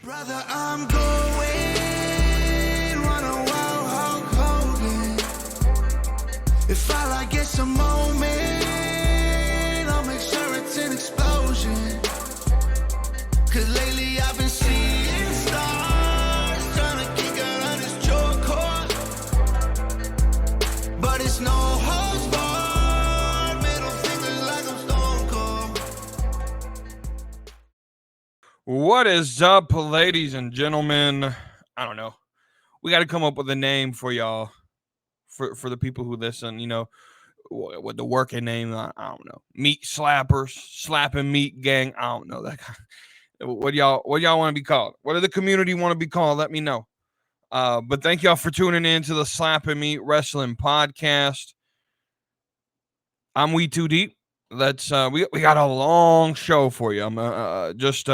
Brother, I'm going run a wild Hulk Hogan. If I like it's a moment, I'll make sure it's an explosion. Cause lately I've been seeing stars, trying to kick out on this choke cord. But it's no holds barred, middle fingers like I'm Stone Cold. What is up, ladies and gentlemen? I don't know. We got to come up with a name for y'all, for the people who listen. You know, with the working name. I don't know. Meat slappers, slapping meat gang. I don't know that. What y'all want to be called? What do the community want to be called? Let me know. But thank y'all for tuning in to the Slapping Meat Wrestling Podcast. I'm We Too Deep. Let's we got a long show for you. I'm just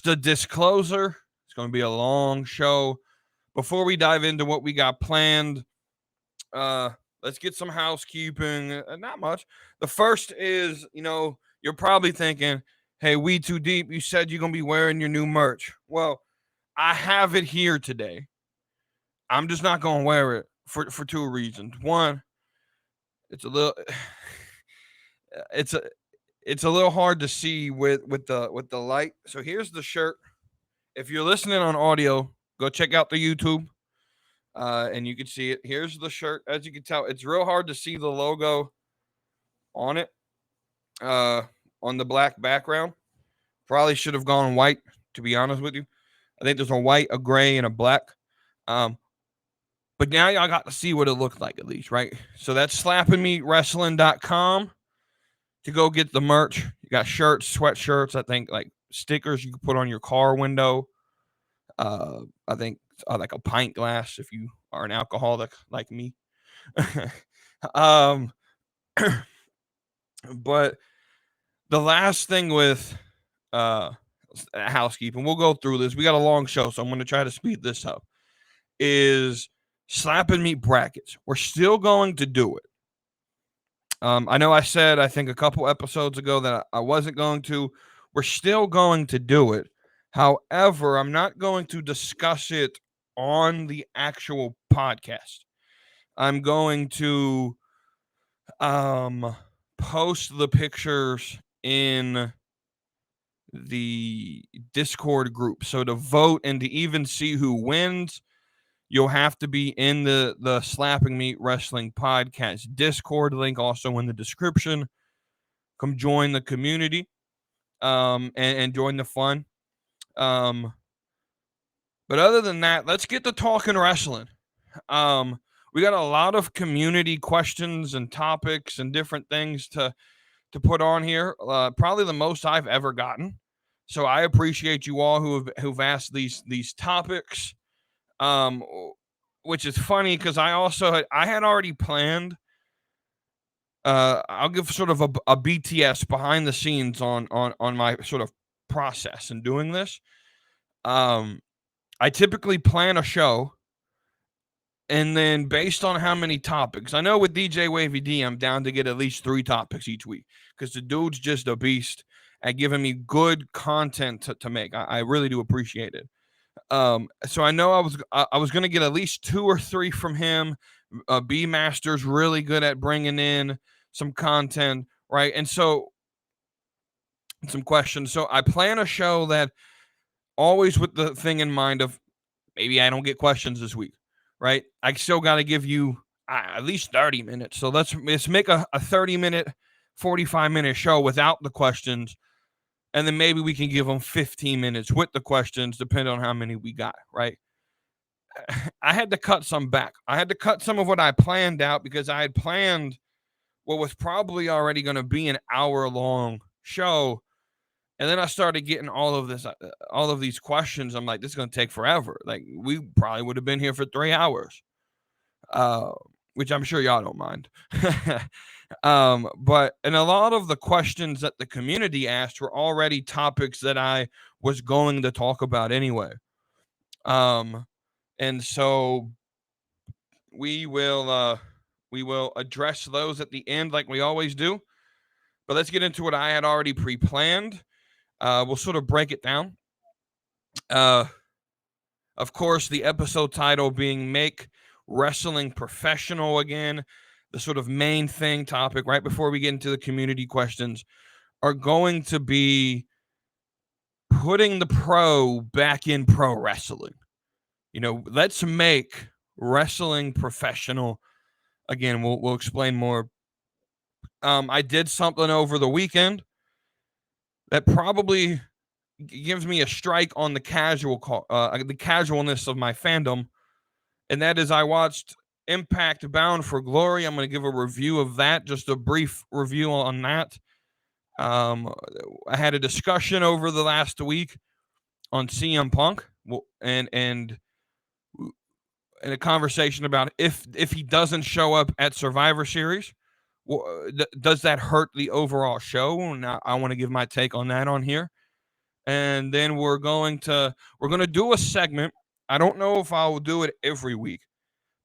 a disclosure. It's going to be a long show. Before we dive into what we got planned, let's get some housekeeping. Not much. The first is, you're probably thinking, hey, We Too Deep, you said you're going to be wearing your new merch. Well, I have it here today. I'm just not going to wear it for two reasons. One, it's a little it's a little hard to see with the light. So here's the shirt. If you're listening on audio, go check out the YouTube, and you can see it. Here's the shirt. As you can tell, it's real hard to see the logo on it, on the black background. Probably should have gone white, to be honest with you. I think there's a white, a gray, and a black. But now y'all got to see what it looked like at least, right? So that's slappingmeatwrestling.com to go get the merch. You got shirts, sweatshirts, I think like stickers you can put on your car window. I think like a pint glass if you are an alcoholic like me. But the last thing with housekeeping, we'll go through this. We got a long show, so I'm going to try to speed this up. Is Slapping Meat brackets. We're still going to do it. I know I said, I think a couple episodes ago that I wasn't going to. We're still going to do it. However, I'm not going to discuss it on the actual podcast. I'm going to post the pictures in the Discord group. So to vote and to even see who wins, you'll have to be in the Slapping Meat Wrestling Podcast Discord link, also in the description. Come join the community, and join the fun. But other than that, let's get to talking wrestling. We got a lot of community questions and topics and different things to put on here. Probably the most I've ever gotten. So I appreciate you all who've asked these topics. Which is funny because I had already planned. I'll give sort of a BTS behind the scenes on my sort of process in doing this. I typically plan a show, and then based on how many topics, I know with DJ Wavy D, I'm down to get at least 3 topics each week because the dude's just a beast at giving me good content to make. I really do appreciate it. So I know I was going to get at least 2 or 3 from him. B Master's really good at bringing in some content, right? And so some questions. So I plan a show that always with the thing in mind of maybe I don't get questions this week, right? I still got to give you at least 30 minutes. So let's make a 30-minute, 45-minute show without the questions. And then maybe we can give them 15 minutes with the questions, depending on how many we got, right? I had to cut some back. I had to cut some of what I planned out because I had planned what was probably already going to be an hour-long show. And then I started getting all of these questions. I'm like, this is going to take forever. Like, we probably would have been here for 3 hours, which I'm sure y'all don't mind. But a lot of the questions that the community asked were already topics that I was going to talk about anyway. And so we will address those at the end like we always do. But let's get into what I had already pre-planned. We'll sort of break it down. Of course, the episode title being Make Wrestling Professional again. The sort of main thing topic right before we get into the community questions are going to be putting the pro back in pro wrestling. Let's make wrestling professional again. We'll explain more. I did something over the weekend that probably gives me a strike on the the casualness of my fandom, and that is I watched Impact Bound for Glory. I'm going to give a review of that, just a brief review on that. I had a discussion over the last week on CM Punk, and a conversation about if he doesn't show up at Survivor Series, does that hurt the overall show? And I want to give my take on that on here. And then we're going to do a segment. I don't know if I'll do it every week,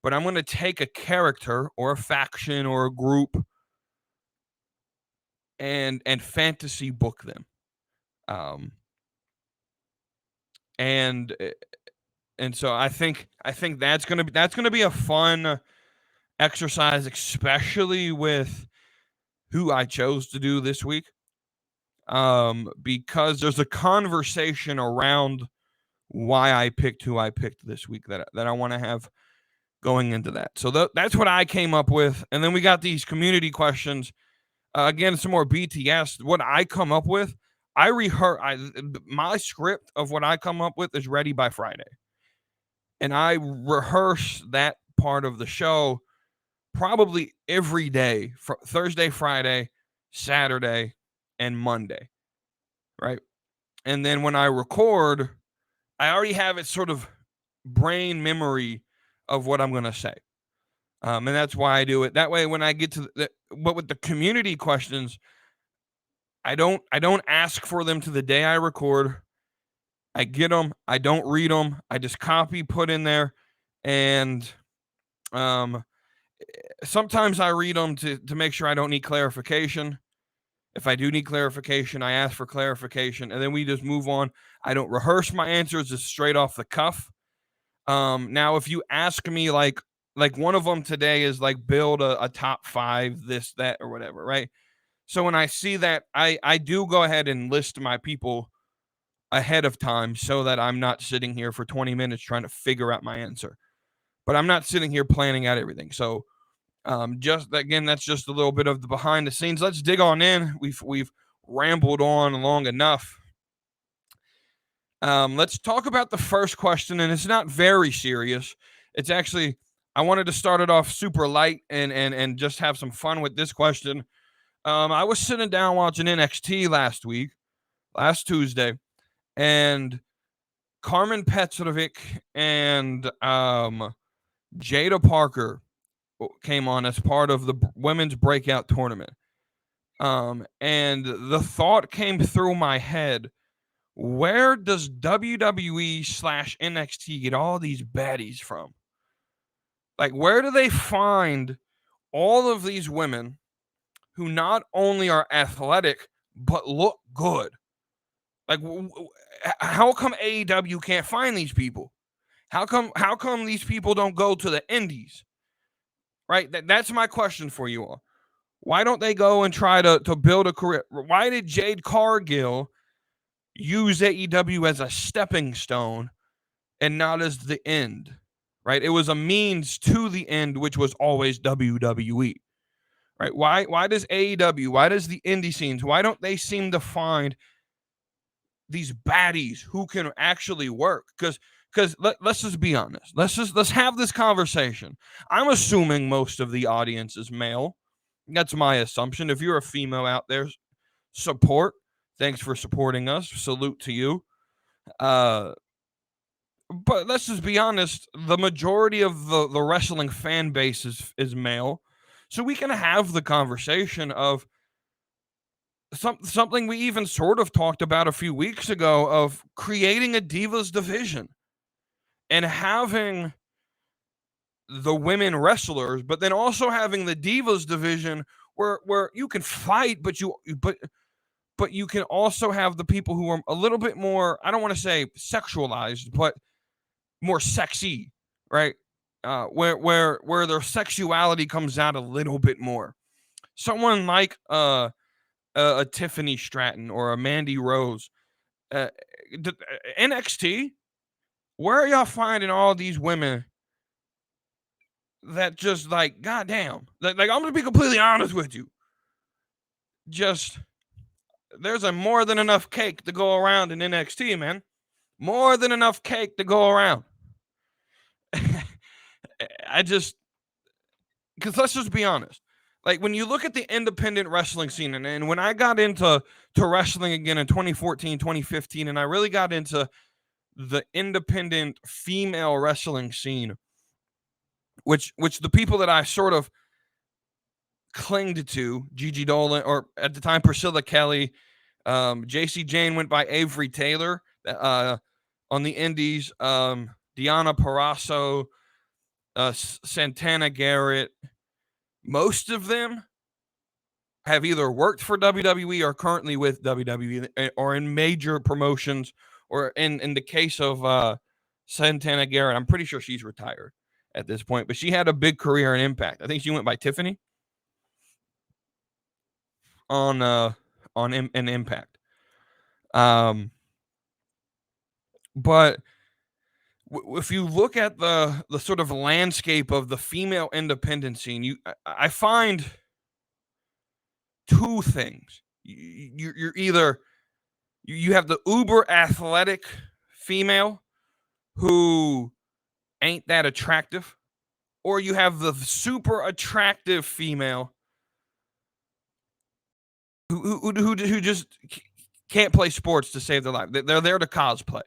but I'm going to take a character or a faction or a group and fantasy book them. And so I think that's going to be a fun exercise, especially with who I chose to do this week. Because there's a conversation around why I picked who I picked this week that I want to have going into that. So that's what I came up with. And then we got these community questions. Again, some more BTS. What I come up with, my script of what I come up with is ready by Friday. And I rehearse that part of the show probably every day, Thursday, Friday, Saturday, and Monday, right? And then when I record, I already have it sort of brain memory of what I'm going to say. And that's why I do it. That way, when I get to but with the community questions, I don't ask for them to the day I record. I get them. I don't read them. I just copy, put in there, and sometimes I read them to make sure I don't need clarification. If I do need clarification, I ask for clarification, and then we just move on. I don't rehearse my answers, just straight off the cuff. Now, if you ask me, like one of them today is like build a top 5, this, that, or whatever, right? So when I see that, I do go ahead and list my people ahead of time so that I'm not sitting here for 20 minutes trying to figure out my answer. But I'm not sitting here planning out everything. So just again, that's just a little bit of the behind the scenes. Let's dig on in. We've rambled on long enough. Let's talk about the first question, and it's not very serious. It's actually, I wanted to start it off super light and just have some fun with this question. I was sitting down watching NXT last Tuesday, and Carmen Petrovic and Jada Parker came on as part of the women's breakout tournament. And the thought came through my head, where does WWE/NXT get all these baddies from? Like, where do they find all of these women who not only are athletic, but look good? Like, how come AEW can't find these people? How come these people don't go to the indies? Right? That's my question for you all. Why don't they go and try to build a career? Why did Jade Cargill use AEW as a stepping stone and not as the end? Right? It was a means to the end, which was always WWE. Right? Why does AEW, why does the indie scenes, why don't they seem to find these baddies who can actually work? Because let's just be honest. Let's have this conversation. I'm assuming most of the audience is male. That's my assumption. If you're a female out there, support. Thanks for supporting us. Salute to you. But let's just be honest. The majority of the wrestling fan base is male. So we can have the conversation of something we even sort of talked about a few weeks ago of creating a Divas division and having the women wrestlers, but then also having the Divas division where you can fight, but but you can also have the people who are a little bit more, I don't want to say sexualized, but more sexy, right? Where their sexuality comes out a little bit more. Someone like a Tiffany Stratton or a Mandy Rose, uh, NXT. Where are y'all finding all these women that just like, goddamn, like I'm gonna be completely honest with you, just there's a more than enough cake to go around in NXT, man. More than enough cake to go around. I just, because let's just be honest. Like when you look at the independent wrestling scene, and when I got into wrestling again in 2014, 2015, and I really got into the independent female wrestling scene, which the people that I sort of clinged to, Gigi Dolan, or at the time Priscilla Kelly, JC Jane went by Avery Taylor on the indies, Deonna Purrazzo, Santana Garrett. Most of them have either worked for WWE or currently with WWE or in major promotions, or in the case of Santana Garrett, I'm pretty sure she's retired at this point, but she had a big career and impact. I think she went by Tiffany on an Impact. But if you look at the sort of landscape of the female independent scene, I find two things. You're either you have the uber athletic female who ain't that attractive, or you have the super attractive female who just can't play sports to save their life. They're there to cosplay.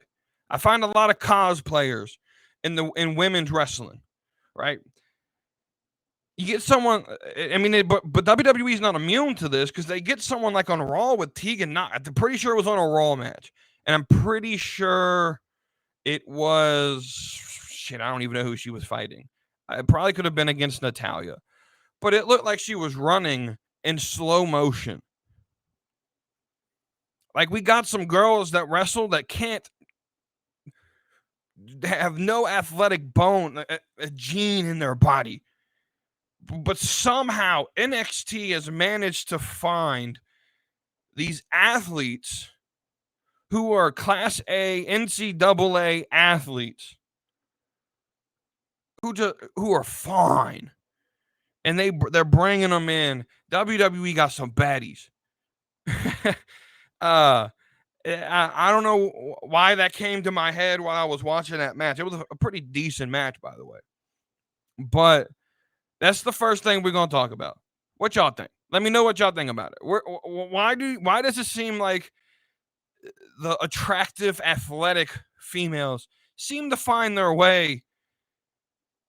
I find a lot of cosplayers in women's wrestling, right? You get someone, I mean, but WWE is not immune to this because they get someone like on Raw with Tegan Knox. I'm pretty sure it was on a Raw match, and I'm pretty sure it was shit. I don't even know who she was fighting. It probably could have been against Natalia, but it looked like she was running in slow motion. Like we got some girls that wrestle that can't have no athletic bone, a gene in their body. But somehow NXT has managed to find these athletes who are Class A NCAA athletes who are fine, and they're bringing them in. WWE got some baddies. I don't know why that came to my head while I was watching that match. It was a pretty decent match, by the way. But that's the first thing we're gonna talk about. What y'all think? Let me know what y'all think about it. Why does it seem like the attractive, athletic females seem to find their way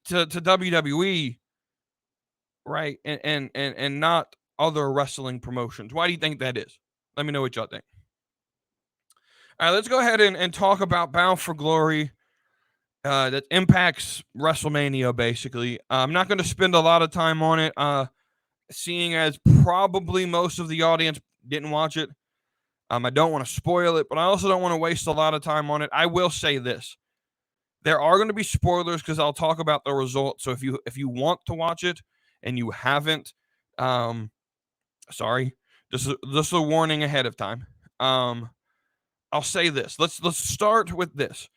to WWE, right? And not other wrestling promotions. Why do you think that is? Let me know what y'all think. All right, let's go ahead and talk about Bound for Glory. That impacts WrestleMania, basically. I'm not going to spend a lot of time on it, seeing as probably most of the audience didn't watch it. I don't want to spoil it, but I also don't want to waste a lot of time on it. I will say this. There are going to be spoilers because I'll talk about the results. So if you want to watch it and you haven't, sorry, just a warning ahead of time. I'll say this. Let's start with this.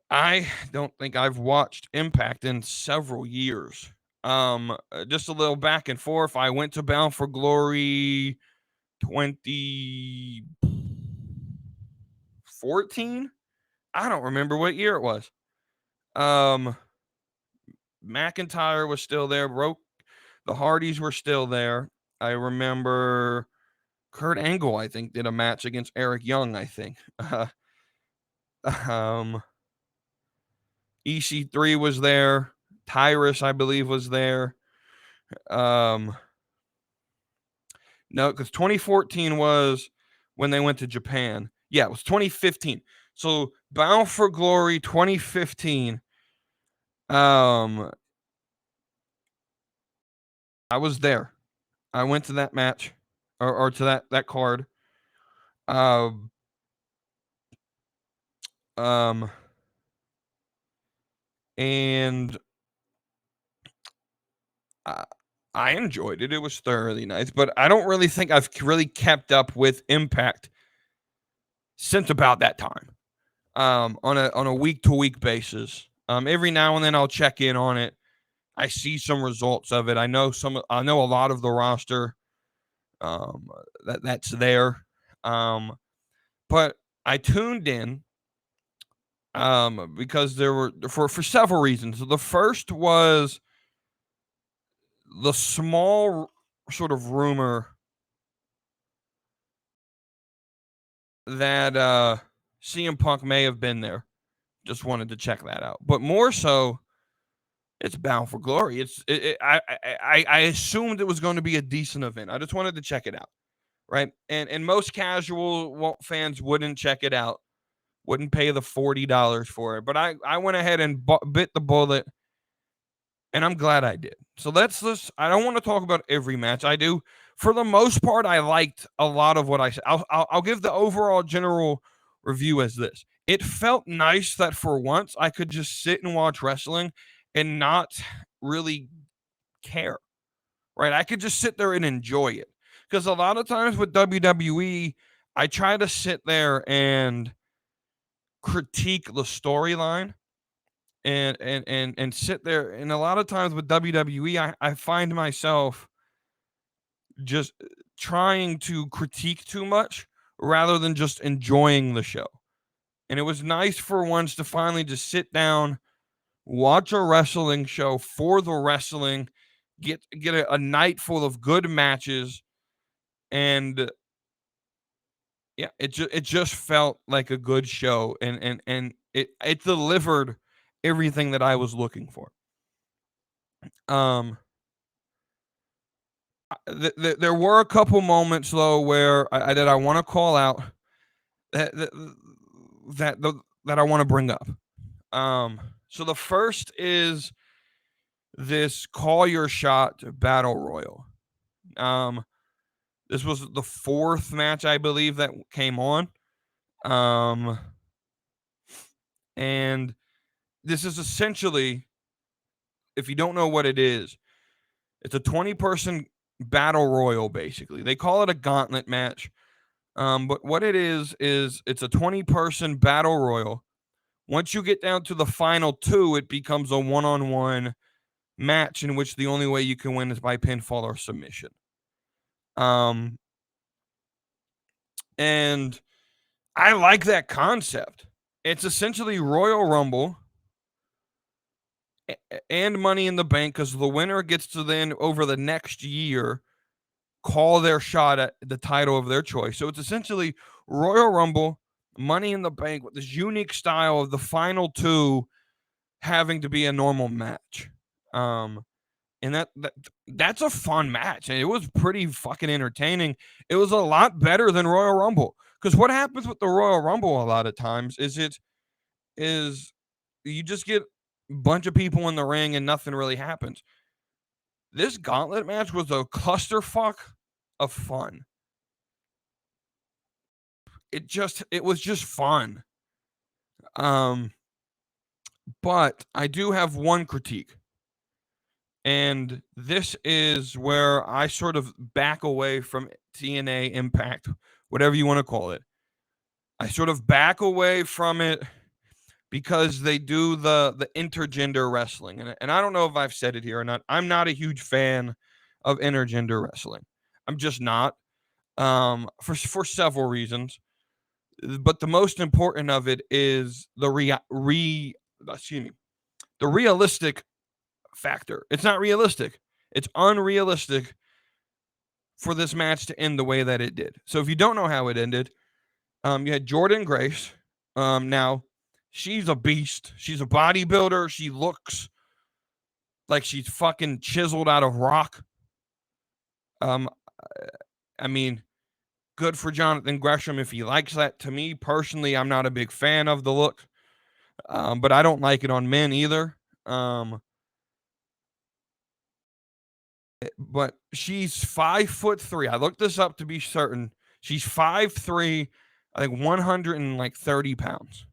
I don't think I've watched Impact in several years. Just a little back and forth. I went to Bound for Glory 2014. I don't remember what year it was. McIntyre was still there. The Hardys were still there. I remember Kurt Angle, I think, did a match against Eric Young, I think. EC3 was there. Tyrus, I believe, was there. No, because 2014 was when they went to Japan. Yeah, it was 2015. So Bound for Glory 2015. I was there. I went to that match or to that card. Um, um, and I, I enjoyed it. It was thoroughly nice, but I don't really think I've really kept up with Impact since about that time. On a week to week basis. Every now and then I'll check in on it. I see some results of it. I know a lot of the roster um, that's there. Um, but I tuned in because there were for several reasons. The first was the small sort of rumor that CM Punk may have been there. Just wanted to check that out. But more so, it's Bound for Glory. I assumed it was going to be a decent event. I just wanted to check it out, right? And most casual fans wouldn't check it out, wouldn't pay the $40 for it. But I went ahead and bit the bullet, and I'm glad I did. So let's. I don't want to talk about every match. I do. For the most part, I liked a lot of what I said. I'll give the overall general review as this. It felt nice that for once I could just sit and watch wrestling and not really care, right? I could just sit there and enjoy it. Because a lot of times with WWE, I try to sit there and critique the storyline and sit there. And a lot of times with WWE, I find myself just trying to critique too much rather than just enjoying the show. And it was nice for once to finally just sit down, watch a wrestling show for the wrestling, get a night full of good matches, and yeah, it just felt like a good show, and it delivered everything that I was looking for. Um, there were a couple moments though where that I want to call out that that that I want to bring up. So the first is this call your shot battle royal. Um, this was the fourth match I believe that came on. Um, and this is essentially, if you don't know what it is, it's a 20-person battle royal. Basically, they call it a gauntlet match. But what it is it's a 20-person battle royal. Once you get down to the final two, it becomes a one-on-one match in which the only way you can win is by pinfall or submission. Um, and I like that concept. It's essentially Royal Rumble and Money in the Bank because the winner gets to then, over the next year, call their shot at the title of their choice. So it's essentially Royal Rumble, Money in the Bank with this unique style of the final two having to be a normal match. And that's a fun match. And it was pretty fucking entertaining. It was a lot better than Royal Rumble. Because what happens with the Royal Rumble a lot of times is you just get a bunch of people in the ring and nothing really happens. This gauntlet match was a clusterfuck of fun. It was just fun. Um, but I do have one critique. And this is where I sort of back away from TNA Impact, whatever you want to call it. I sort of back away from it because they do the intergender wrestling. And I don't know if I've said it here or not. I'm not a huge fan of intergender wrestling. I'm just not. For several reasons. But the most important of it is excuse me, the realistic factor. It's not realistic. It's unrealistic for this match to end the way that it did. So if you don't know how it ended, you had Jordan Grace. Now she's a beast. She's a bodybuilder. She looks like she's fucking chiseled out of rock. Um, I mean, good for Jonathan Gresham if he likes that. To me personally, I'm not a big fan of the look, but I don't like it on men either. But she's 5'3". I looked this up to be certain. She's 5'3", I think 130 pounds.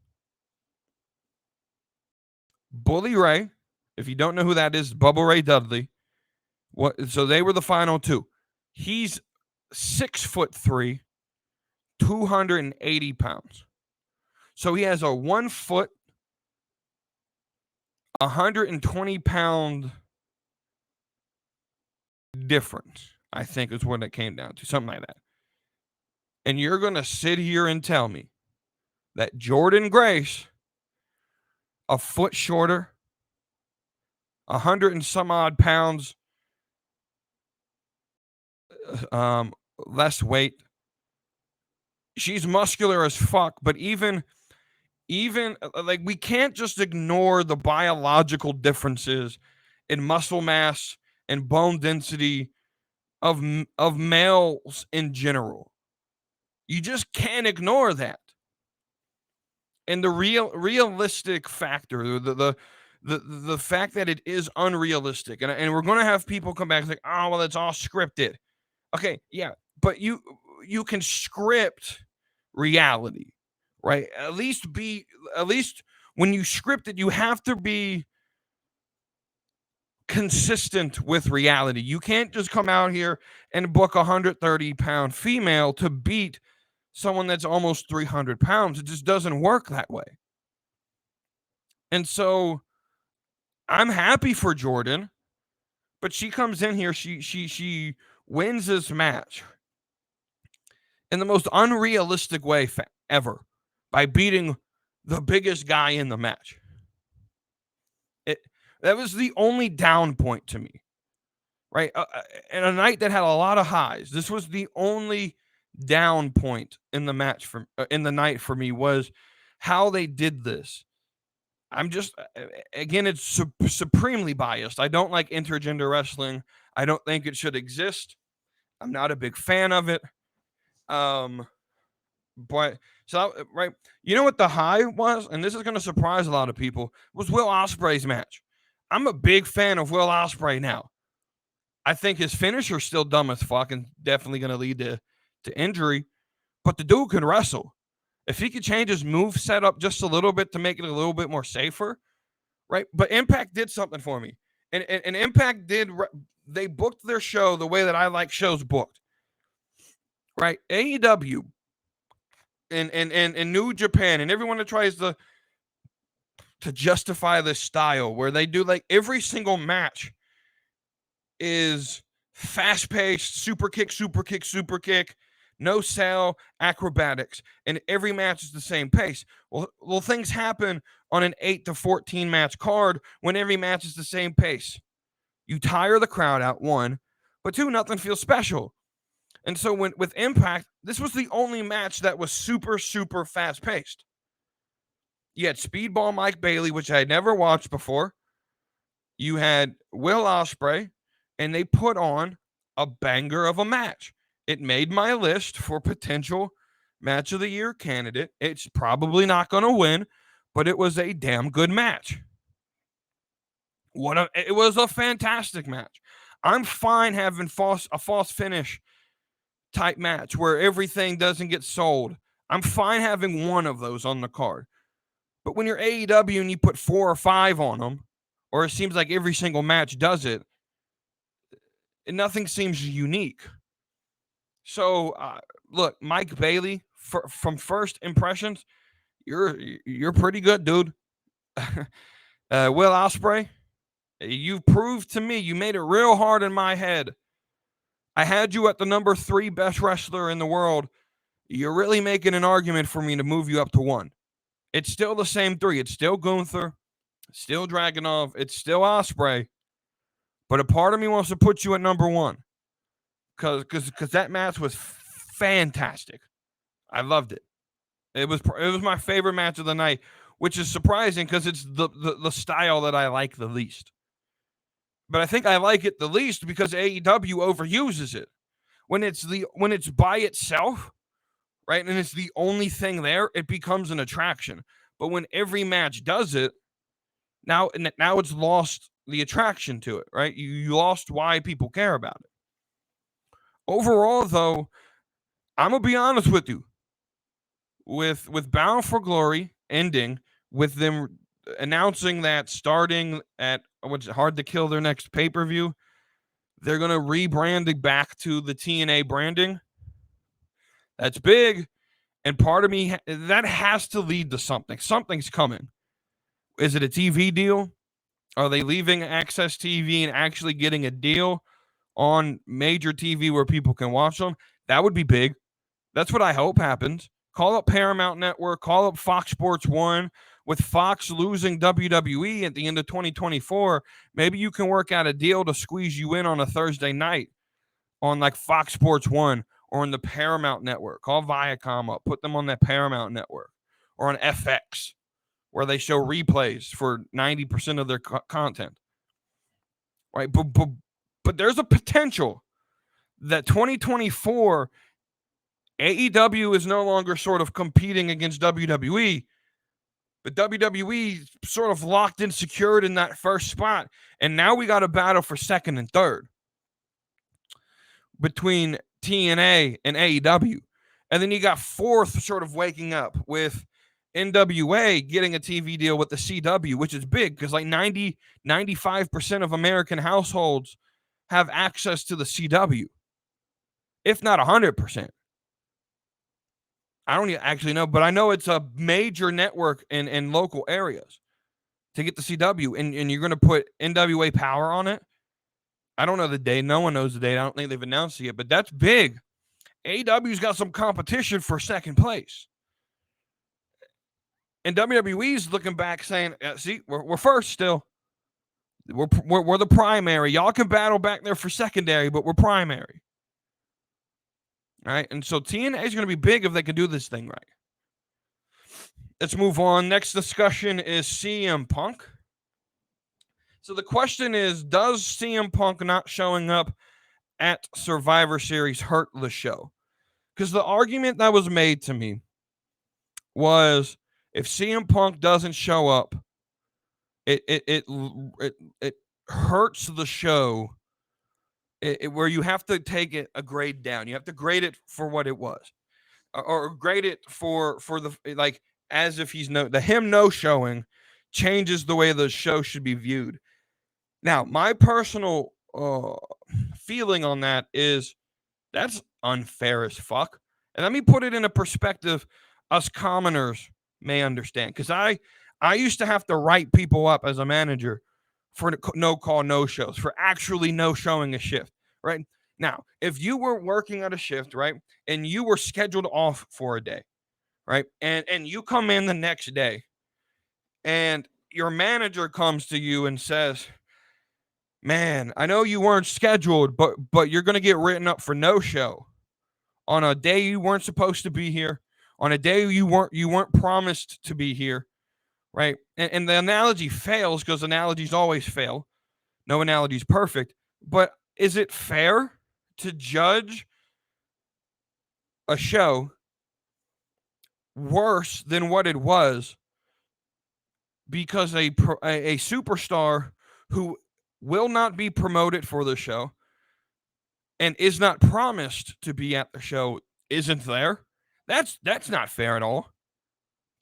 Bully Ray, if you don't know who that is, Bubba Ray Dudley. So they were the final two. He's 6'3", 280 pounds. So he has a 1 foot, 120 pound difference, I think is what it came down to, something like that. And you're going to sit here and tell me that Jordan Grace, a foot shorter, 100 and some odd pounds less weight, she's muscular as fuck, but even like, we can't just ignore the biological differences in muscle mass and bone density of males in general. You just can't ignore that. And the realistic factor, the fact that it is unrealistic, and we're gonna have people come back and like, oh well, it's all scripted. Okay, yeah, but you can script reality, right? At least when you script it, you have to be consistent with reality. You can't just come out here and book a 130-pound female to beat someone that's almost 300 pounds. It just doesn't work that way. And so I'm happy for Jordan, but she comes in here, she wins this match in the most unrealistic way ever by beating the biggest guy in the match. That was the only down point to me, right? And a night that had a lot of highs. This was the only down point in the match in the night for me, was how they did this. I'm just, again, it's supremely biased. I don't like intergender wrestling. I don't think it should exist. I'm not a big fan of it. But so, right, you know what the high was, and this is going to surprise a lot of people, was Will Ospreay's match. I'm a big fan of Will Ospreay now. I think his finisher's still dumb as fuck and definitely going to lead to injury, but the dude can wrestle. If he could change his move setup just a little bit to make it a little bit more safer, right? But Impact did something for me. And Impact they booked their show the way that I like shows booked, right? AEW and New Japan and everyone that tries to justify this style where they do, like, every single match is fast-paced, super kick, no sell, acrobatics, and every match is the same pace. Well, things happen on an 8 to 14 match card when every match is the same pace. You tire the crowd out, one, but two, nothing feels special. And so with Impact, this was the only match that was super fast-paced. You had Speedball Mike Bailey, which I had never watched before. You had Will Ospreay, and they put on a banger of a match. It made my list for potential match of the year candidate. It's probably not going to win, but it was a damn good match. It was a fantastic match. I'm fine having a false finish type match where everything doesn't get sold. I'm fine having one of those on the card. But when you're AEW and you put 4 or 5 on them, or it seems like every single match does it, nothing seems unique. So, look, Mike Bailey, from first impressions, you're pretty good, dude. Will Ospreay, you've proved to me, you made it real hard in my head. I had you at the number 3 best wrestler in the world. You're really making an argument for me to move you up to 1. It's still the same 3. It's still Gunther, still Dragunov, it's still Ospreay. But a part of me wants to put you at number 1. Because that match was fantastic. I loved it. It was my favorite match of the night, which is surprising because it's the style that I like the least. But I think I like it the least because AEW overuses it. When it's by itself, right, and it's the only thing there, it becomes an attraction. But when every match does it, now it's lost the attraction to it, right? You lost why people care about it. Overall, though, I'm gonna be honest with you. With Bound for Glory ending, with them announcing that starting at what's Hard to Kill their next pay-per-view, they're gonna rebrand it back to the TNA branding. That's big, and part of me that has to lead to something. Something's coming. Is it a TV deal? Are they leaving Access TV and actually getting a deal on major TV where people can watch them? That would be big. That's what I hope happens. Call up Paramount Network, call up Fox Sports 1. With Fox losing WWE at the end of 2024, maybe you can work out a deal to squeeze you in on a Thursday night on like Fox Sports 1 or on the Paramount Network. Call Viacom up, put them on that Paramount Network or on FX where they show replays for 90% of their content. Right? But there's a potential that 2024 AEW is no longer sort of competing against WWE, but WWE sort of locked and secured in that first spot. And now we got a battle for second and third between TNA and AEW. And then you got fourth sort of waking up with NWA getting a TV deal with the CW, which is big because like 95% of American households have access to the CW, if not 100%. I don't actually know, but I know it's a major network in local areas to get the CW, and you're going to put NWA Power on it. I don't know the date. No one knows the date. I don't think they've announced it yet, but that's big. AEW's got some competition for second place. And WWE's looking back saying, see, we're first still. We're the primary. Y'all can battle back there for secondary, but we're primary. All right, and so TNA is going to be big if they can do this thing right. Let's move on. Next discussion is CM Punk. So the question is, does CM Punk not showing up at Survivor Series hurt the show? Because the argument that was made to me was, if CM Punk doesn't show up, it hurts the show. Where you have to take it a grade down. You have to grade it for what it was, or grade it for the like as if he's no showing changes the way the show should be viewed. Now, my personal feeling on that is that's unfair as fuck. And let me put it in a perspective us commoners may understand, because I used to have to write people up as a manager for no call, no shows, for actually no showing a shift, right? Now, if you were working at a shift, right, and you were scheduled off for a day, right, and you come in the next day, and your manager comes to you and says, man, I know you weren't scheduled, but you're going to get written up for no show on a day you weren't supposed to be here, on a day you weren't promised to be here, right? And the analogy fails because analogies always fail. No analogy is perfect. But is it fair to judge a show worse than what it was because a superstar who will not be promoted for the show and is not promised to be at the show isn't there? That's not fair at all.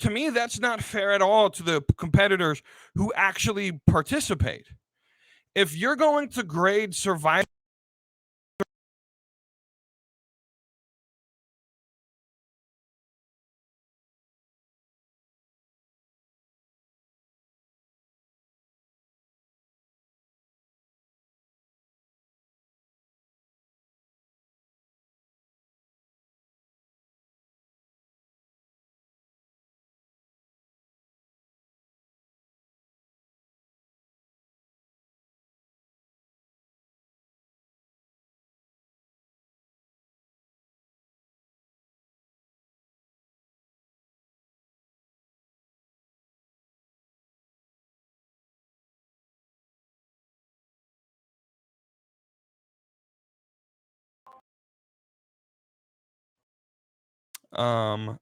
To me, that's not fair at all to the competitors who actually participate. If you're going to grade Survivor,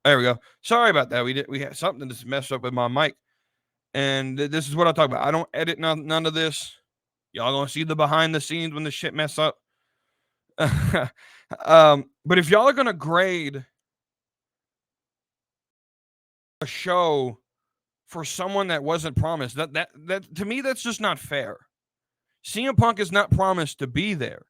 there we go. Sorry about that. We had something just messed up with my mic. And this is what I talk about. I don't edit none of this. Y'all gonna see the behind the scenes when the shit mess up. But if y'all are gonna grade a show for someone that wasn't promised, that to me that's just not fair. CM Punk is not promised to be there.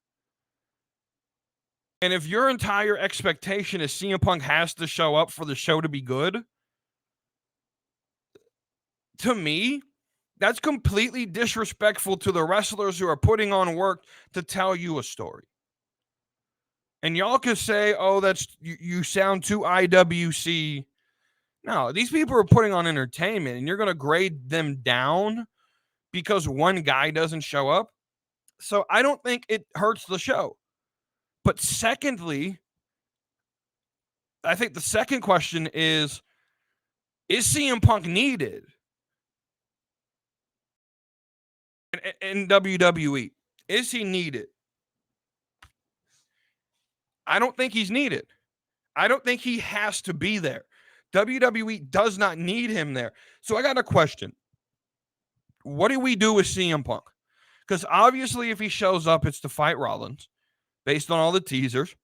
And if your entire expectation is CM Punk has to show up for the show to be good, to me, that's completely disrespectful to the wrestlers who are putting on work to tell you a story. And y'all could say, oh, that's you sound too IWC. No, these people are putting on entertainment, and you're going to grade them down because one guy doesn't show up. So I don't think it hurts the show. But secondly, I think the second question is CM Punk needed in WWE? Is he needed? I don't think he's needed. I don't think he has to be there. WWE does not need him there. So I got a question. What do we do with CM Punk? Because obviously if he shows up, it's to fight Rollins based on all the teasers.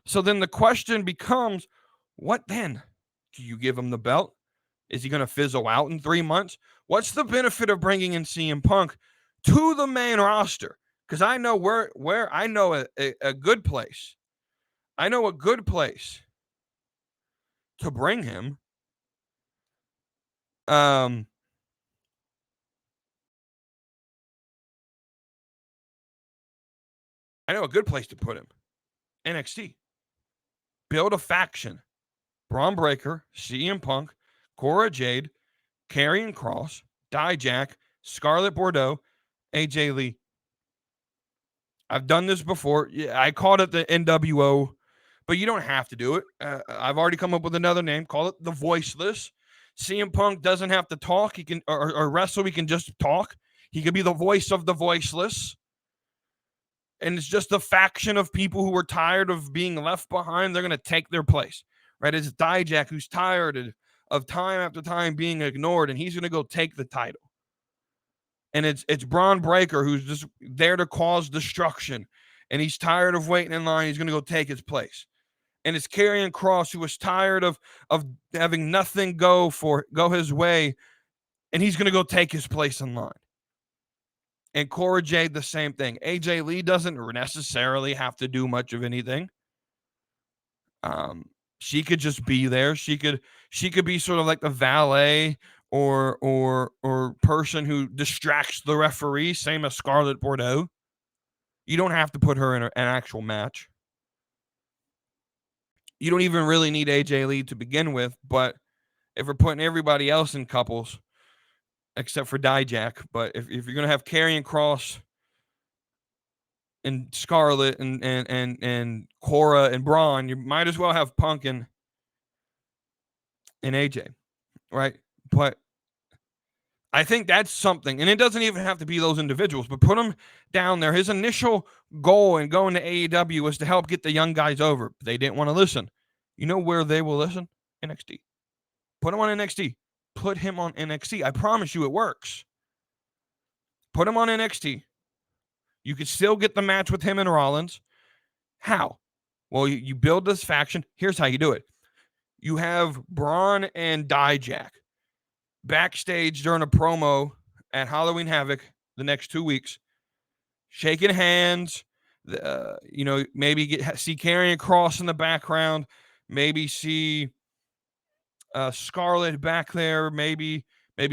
So then the question becomes, what then? Do you give him the belt? Is he going to fizzle out in 3 months? What's the benefit of bringing in CM Punk to the main roster? Because I know where I know a good place. I know a good place to bring him. I know a good place to put him. NXT. Build a faction. Braun Breaker, CM Punk, Cora Jade, Karrion Kross, Dijak, Scarlett Bordeaux, AJ Lee. I've done this before. Yeah, I called it the NWO, but you don't have to do it. I've already come up with another name. Call it the Voiceless. CM Punk doesn't have to talk. He can or wrestle. He can just talk. He could be the voice of the voiceless. And it's just a faction of people who are tired of being left behind. They're going to take their place, right? It's Dijak who's tired of time after time being ignored, and he's going to go take the title. And it's Braun Breaker who's just there to cause destruction, and he's tired of waiting in line. He's going to go take his place. And it's Karrion Kross who was tired of having nothing go his way, and he's going to go take his place in line. And Cora Jade, the same thing. AJ Lee doesn't necessarily have to do much of anything. She could just be there. She could be sort of like the valet or person who distracts the referee, same as Scarlett Bordeaux. You don't have to put her in an actual match. You don't even really need AJ Lee to begin with, but if we're putting everybody else in couples, except for Dijak, but if you're going to have Karrion Kross and Scarlett and Cora and Braun, you might as well have Punk and AJ, right? But I think that's something, and it doesn't even have to be those individuals, but put them down there. His initial goal in going to AEW was to help get the young guys over. They didn't want to listen. You know where they will listen? NXT. Put him on NXT. Put him on NXT. I promise you it works. Put him on NXT. You could still get the match with him and Rollins. How? Well, you build this faction. Here's how you do it. You have Braun and Dijak backstage during a promo at Halloween Havoc the next 2 weeks, shaking hands. Maybe see Karrion Kross in the background. Maybe see Scarlett back there. Maybe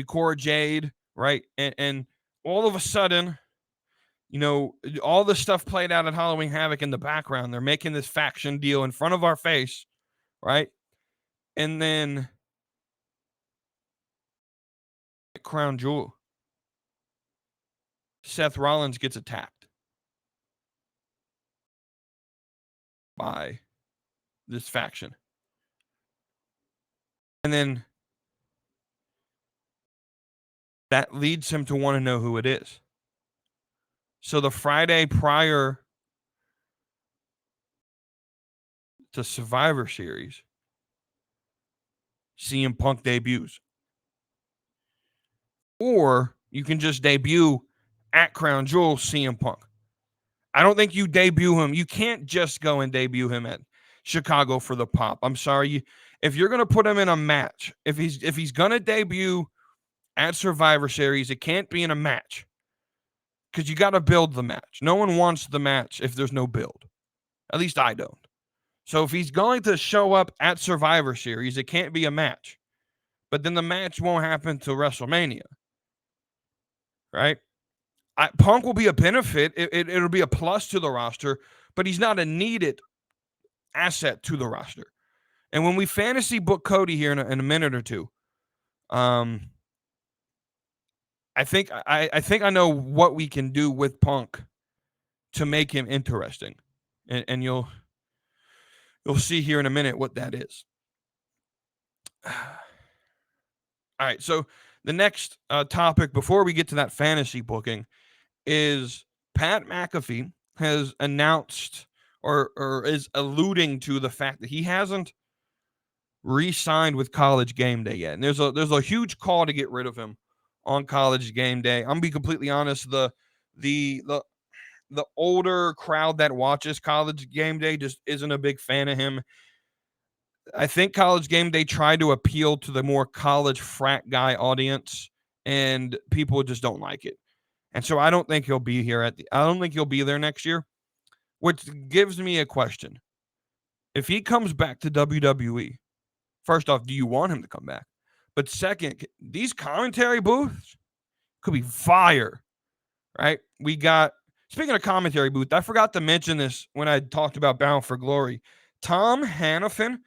Cora Jade, right? And all of a sudden, all the stuff played out at Halloween Havoc in the background. They're making this faction deal in front of our face, right? And then Crown Jewel, Seth Rollins gets attacked by this faction. And then that leads him to want to know who it is. So the Friday prior to Survivor Series, CM Punk debuts. Or you can just debut at Crown Jewel CM Punk. I don't think you debut him. You can't just go and debut him at Chicago for the pop. I'm sorry. If you're going to put him in a match, if he's going to debut at Survivor Series, it can't be in a match because you got to build the match. No one wants the match if there's no build. At least I don't. So if he's going to show up at Survivor Series, it can't be a match. But then the match won't happen till WrestleMania, right? Punk will be a benefit. It'll be a plus to the roster, but he's not a needed asset to the roster. And when we fantasy book Cody here in a minute or two, I think I know what we can do with Punk to make him interesting, and you'll see here in a minute what that is. All right, so the next topic before we get to that fantasy booking is Pat McAfee has announced or is alluding to the fact that he hasn't re-signed with College Game Day yet. And there's a huge call to get rid of him on College Game Day. I'm gonna be completely honest, the older crowd that watches College Game Day just isn't a big fan of him. I think College Game Day tried to appeal to the more college frat guy audience, and people just don't like it. And so I don't think he'll be here I don't think he'll be there next year, which gives me a question. If he comes back to WWE, first off, do you want him to come back? But second, these commentary booths could be fire, right? We got, speaking of commentary booth, I forgot to mention this when I talked about Bound for Glory. Tom Hannafin,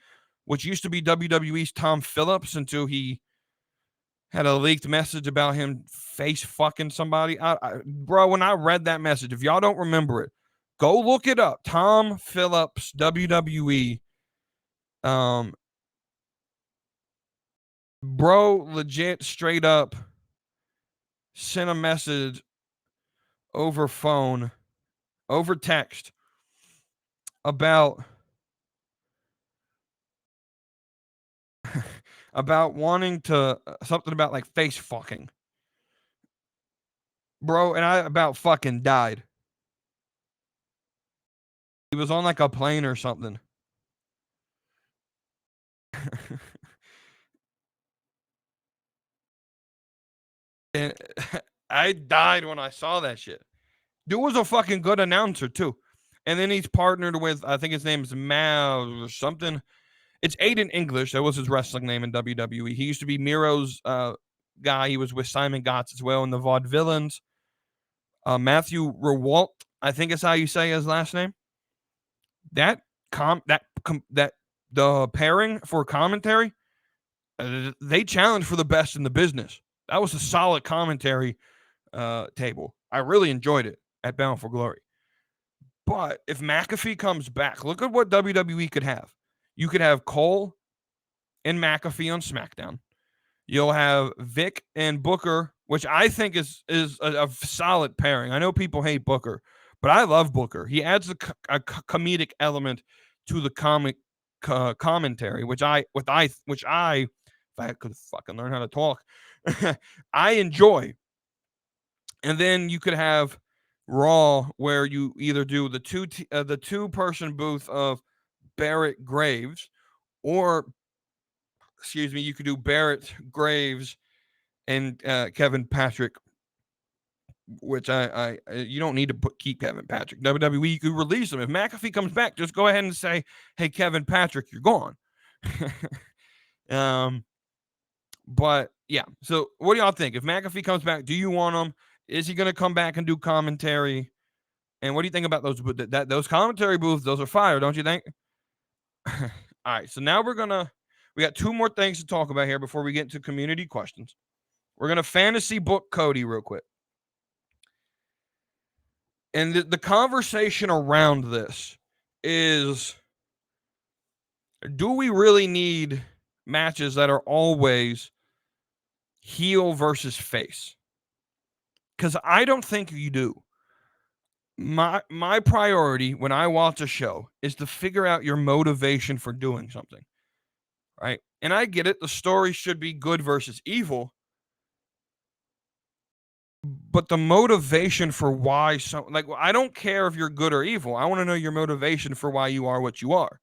which used to be WWE's Tom Phillips until he had a leaked message about him face fucking somebody. Bro, when I read that message, if y'all don't remember it, go look it up. Tom Phillips, WWE. Bro, legit, straight up, sent a message over phone, over text, about wanting to something about like face fucking. Bro, and I about fucking died. He was on like a plane or something. And I died when I saw that shit. Dude was a fucking good announcer too. And then he's partnered with, I think his name is Mal or something. It's Aiden English. That was his wrestling name in WWE. He used to be Miro's guy. He was with Simon Gotts as well in the Vaudevillains. Matthew Rewalt, I think is how you say his last name. The pairing for commentary, they challenged for the best in the business. That was a solid commentary table. I really enjoyed it at Bound for Glory. But if McAfee comes back, look at what WWE could have. You could have Cole and McAfee on SmackDown. You'll have Vic and Booker, which I think is a solid pairing. I know people hate Booker, but I love Booker. He adds a comedic element to the commentary, which I if I could fucking learn how to talk, I enjoy. And then you could have Raw, where you either do the two person booth of Barrett Graves, or you could do Barrett Graves and Kevin Patrick, which I you don't need to keep Kevin Patrick. WWE, you could release him. If McAfee comes back, just go ahead and say, hey, Kevin Patrick, you're gone. But yeah, so what do y'all think? If McAfee comes back, do you want him? Is he going to come back and do commentary? And what do you think about those commentary booths? Those are fire, don't you think? All right, so now we got two more things to talk about here before we get into community questions. We're going to fantasy book Cody real quick. And the conversation around this is, do we really need matches that are always heel versus face? Because I don't think you do. My priority when I watch a show is to figure out your motivation for doing something, right? And I get it. The story should be good versus evil. but the motivation for why like, I don't care if you're good or evil. I want to know your motivation for why you are what you are.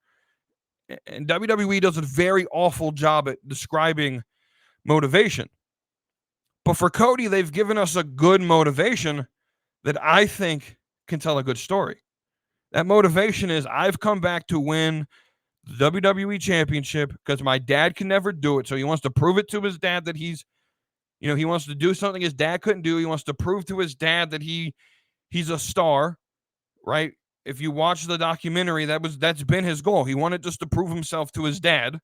And WWE does a very awful job at describing motivation. But for Cody, they've given us a good motivation that I think can tell a good story. That motivation is I've come back to win the WWE championship because my dad can never do it. So he wants to prove it to his dad that he's, he wants to do something his dad couldn't do. He wants to prove to his dad that he's a star, right? If you watch the documentary, that's been his goal. He wanted just to prove himself to his dad,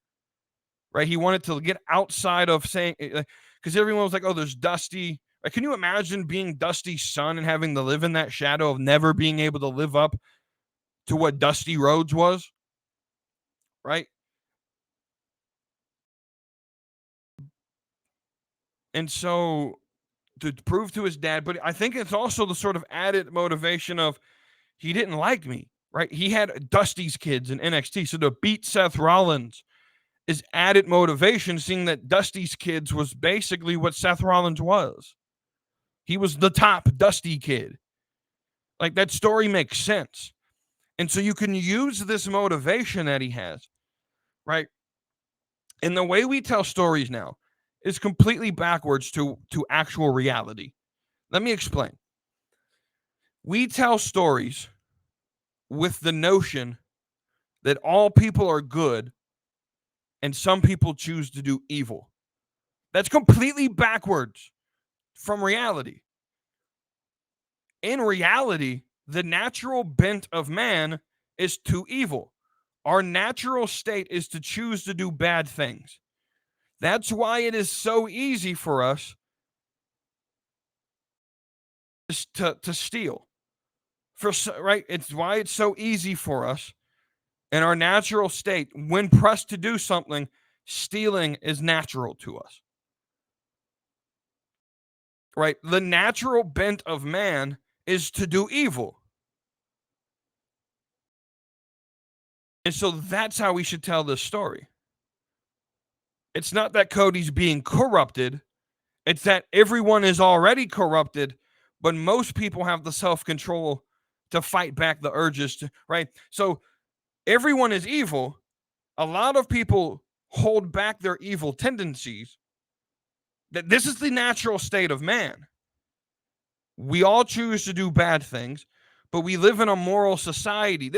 right? He wanted to get outside of saying, because everyone was like, oh, there's Dusty. Like, can you imagine being Dusty's son and having to live in that shadow of never being able to live up to what Dusty Rhodes was, right? And so to prove to his dad, but I think it's also the sort of added motivation of he didn't like me, right? He had Dusty's kids in NXT. So to beat Seth Rollins is added motivation, seeing that Dusty's kids was basically what Seth Rollins was. He was the top Dusty kid. Like, that story makes sense. And so you can use this motivation that he has, right? And the way we tell stories now is completely backwards to actual reality. Let me explain. We tell stories with the notion that all people are good and some people choose to do evil. That's completely backwards from reality. In reality, the natural bent of man is to evil. Our natural state is to choose to do bad things. That's why it is so easy for us to steal. Right? It's why it's so easy for us in our natural state. When pressed to do something, stealing is natural to us. Right? The natural bent of man is to do evil. And so that's how we should tell this story. It's not that Cody's being corrupted. It's that everyone is already corrupted, but most people have the self-control to fight back the urges, right? So everyone is evil. A lot of people hold back their evil tendencies. That this is the natural state of man. We all choose to do bad things, but we live in a moral society.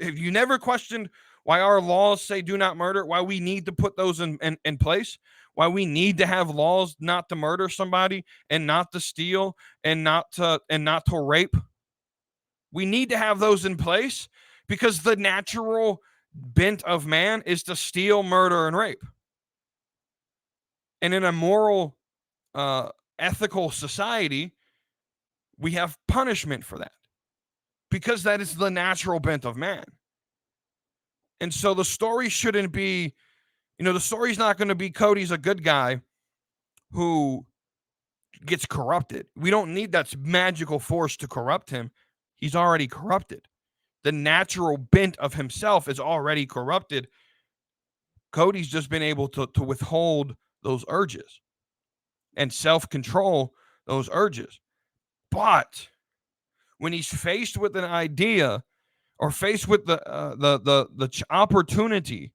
Have you never questioned why our laws say do not murder, why we need to put those in place, why we need to have laws not to murder somebody and not to steal and not to rape? We need to have those in place because the natural bent of man is to steal, murder, and rape. And in a moral, ethical society, we have punishment for that because that is the natural bent of man. And so the story shouldn't be, the story's not going to be Cody's a good guy who gets corrupted. We don't need that magical force to corrupt him. He's already corrupted. The natural bent of himself is already corrupted. Cody's just been able to withhold those urges and self-control those urges. But when he's faced with an idea or faced with the opportunity,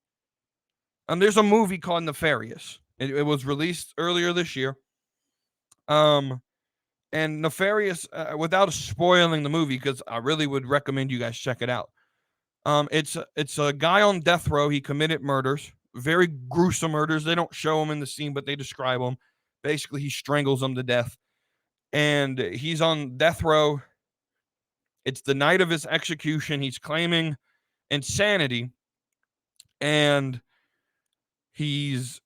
and there's a movie called Nefarious. It was released earlier this year. And Nefarious, without spoiling the movie, because I really would recommend you guys check it out. It's a guy on death row. He committed murders, very gruesome murders. They don't show him in the scene, but they describe him. Basically, he strangles them to death, and he's on death row. It's the night of his execution. He's claiming insanity, and he's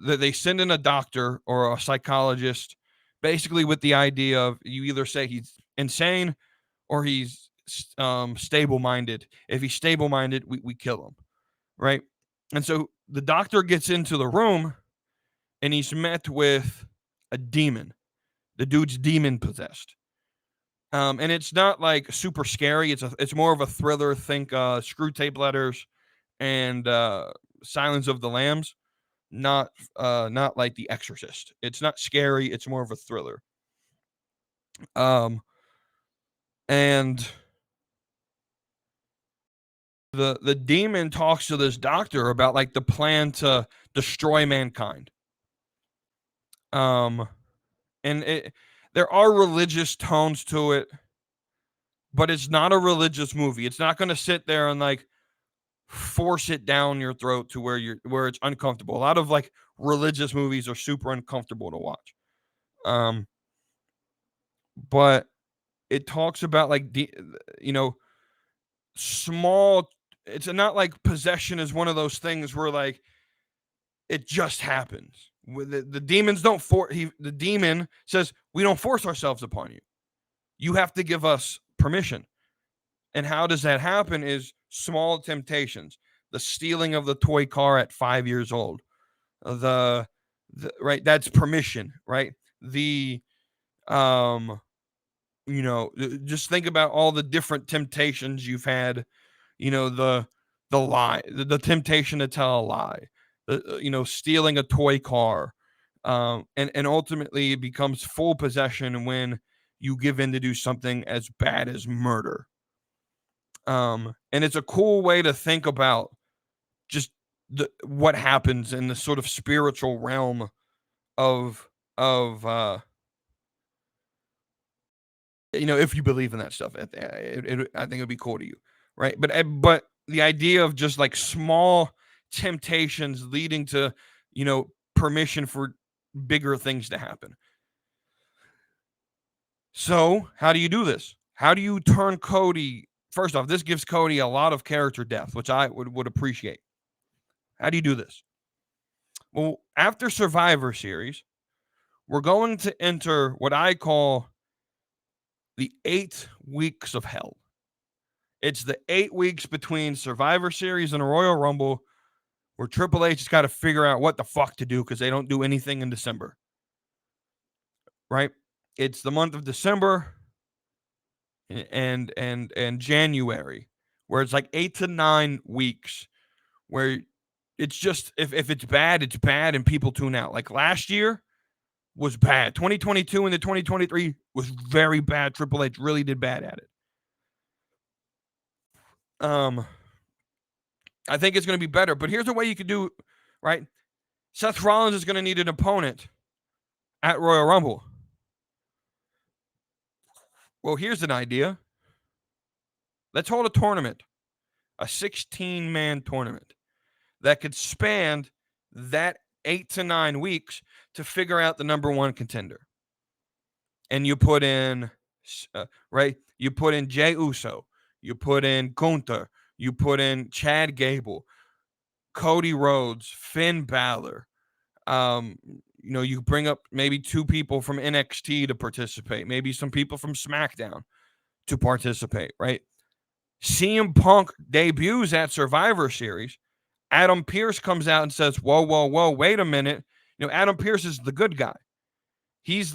they send in a doctor or a psychologist, basically with the idea of you either say he's insane or he's stable-minded. If he's stable-minded, we kill him, right? And so the doctor gets into the room, and he's met with a demon. The dude's demon possessed. And it's not like super scary. It's more of a thriller. Think Screw Tape Letters and Silence of the Lambs. not like The Exorcist. It's not scary, it's more of a thriller. And the demon talks to this doctor about like the plan to destroy mankind. And there are religious tones to it, but it's not a religious movie. It's not going to sit there and like force it down your throat to where it's uncomfortable. A lot of like religious movies are super uncomfortable to watch. But it talks about like small. It's not like possession is one of those things where like it just happens. The demons don't the demon says we don't force ourselves upon you. You have to give us permission. And how does that happen is small temptations. The stealing of the toy car at 5 years old. Right, that's permission, right? Just think about all the different temptations you've had, the lie, the temptation to tell a lie, stealing a toy car. And ultimately it becomes full possession when you give in to do something as bad as murder. And it's a cool way to think about just what happens in the sort of spiritual realm of if you believe in that stuff. I think it'd be cool to you, right? But the idea of just like small temptations leading to permission for bigger things to happen. So how do you do this? How do you turn Cody? First off, this gives Cody a lot of character depth, which I would appreciate. How do you do this? Well, after Survivor Series, we're going to enter what I call the 8 weeks of hell. It's the 8 weeks between Survivor Series and a Royal Rumble where Triple H has got to figure out what the fuck to do because they don't do anything in December. Right? It's the month of December and January, where it's like 8 to 9 weeks where it's just if it's bad, it's bad and people tune out. Like last year was bad. 2022 into 2023 was very bad. Triple H really did bad at it. I think it's going to be better, but here's a way you could do, right? Seth Rollins is going to need an opponent at Royal Rumble. Well, here's an idea. Let's hold a tournament, a 16-man tournament that could span that 8 to 9 weeks to figure out the number one contender. And you put in, right? You put in Jey Uso. You put in Gunther. You put in Chad Gable, Cody Rhodes, Finn Balor. You bring up maybe 2 people from NXT to participate, maybe some people from SmackDown to participate, right? CM Punk debuts at Survivor Series. Adam Pearce comes out and says, whoa, whoa, whoa, wait a minute. Adam Pearce is the good guy. He's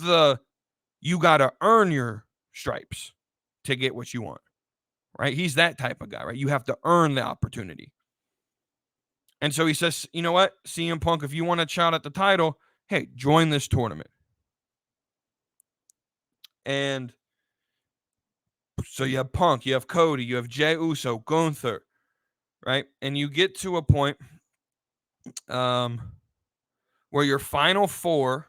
you got to earn your stripes to get what you want, right? He's that type of guy, right? You have to earn the opportunity. And so he says, you know what, CM Punk, if you want a shot at the title, hey, join this tournament. And so you have Punk, you have Cody, you have Jey Uso, Gunther, right? And you get to a point where your final 4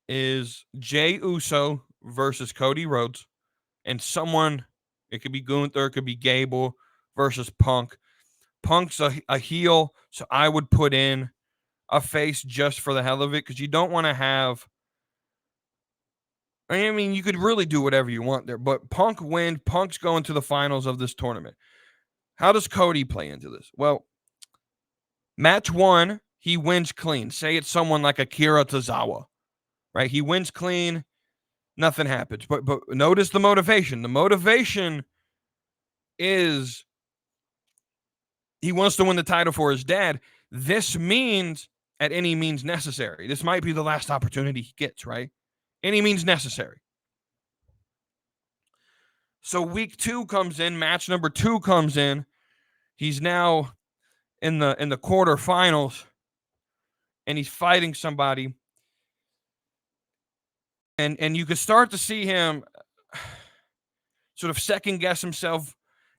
is Jey Uso versus Cody Rhodes, and someone, it could be Gunther, it could be Gable versus Punk. Punk's a heel, so I would put in a face just for the hell of it because you don't want to have. I mean, you could really do whatever you want there, but Punk wins. Punk's going to the finals of this tournament. How does Cody play into this? Well, match 1, he wins clean. Say it's someone like Akira Tozawa, right? He wins clean, nothing happens. But notice the motivation. The motivation is he wants to win the title for his dad. This means at any means necessary. This might be the last opportunity he gets, right? Any means necessary. So week 2 comes in, match number 2 comes in. He's now in the quarterfinals, and he's fighting somebody, and you could start to see him sort of second guess himself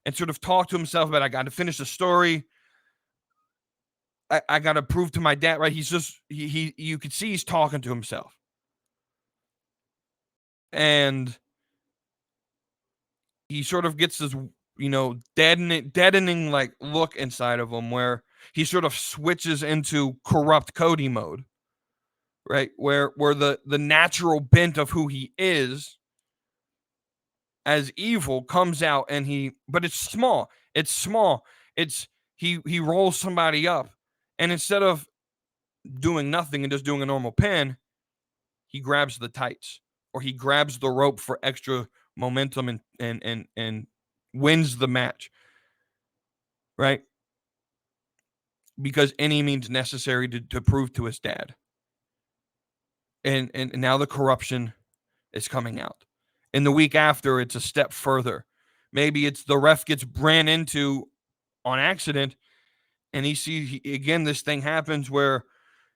and sort of talk to himself about, I got to finish the story. I got to prove to my dad, right? He's just, you could see he's talking to himself. And he sort of gets this, deadening like look inside of him where he sort of switches into corrupt Cody mode, right? Where the natural bent of who he is as evil comes out, and but it's small. He rolls somebody up, and instead of doing nothing and just doing a normal pin, he grabs the tights, or he grabs the rope for extra momentum and wins the match, right? Because any means necessary to prove to his dad. And now the corruption is coming out. And the week after, it's a step further. Maybe it's the ref gets ran into on accident, and he sees, again, this thing happens where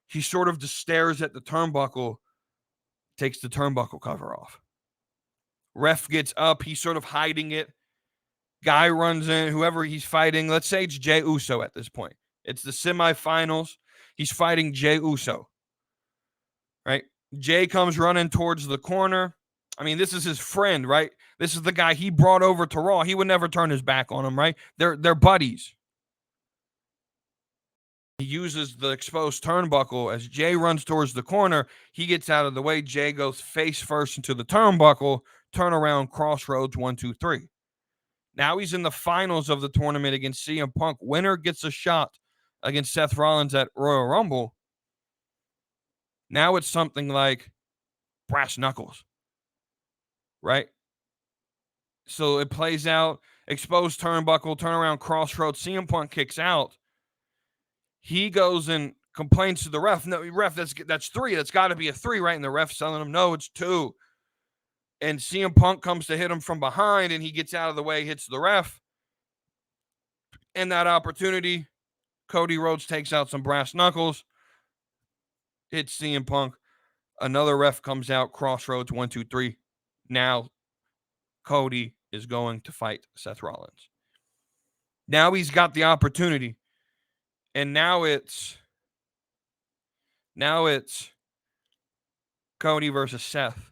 he sort of just stares at the turnbuckle, takes the turnbuckle cover off. Ref gets up, he's sort of hiding it. Guy runs in, whoever he's fighting. Let's say it's Jey Uso at this point. It's the semifinals. He's fighting Jey Uso, right? Jey comes running towards the corner. I mean, this is his friend, right? This is the guy he brought over to Raw. He would never turn his back on him, right? They're buddies. He uses the exposed turnbuckle as Jey runs towards the corner. He gets out of the way. Jey goes face first into the turnbuckle, turn around, crossroads, 1, 2, 3. Now he's in the finals of the tournament against CM Punk. Winner gets a shot against Seth Rollins at Royal Rumble. Now it's something like brass knuckles, right? So it plays out, exposed turnbuckle, turnaround, crossroads. CM Punk kicks out. He goes and complains to the ref. No, ref, that's 3. That's got to be a 3, right? And the ref's telling him, no, it's 2. And CM Punk comes to hit him from behind, and he gets out of the way, hits the ref. In that opportunity, Cody Rhodes takes out some brass knuckles, hits CM Punk. Another ref comes out, crossroads, 1, 2, 3. Now Cody is going to fight Seth Rollins. Now he's got the opportunity. And now it's Cody versus Seth.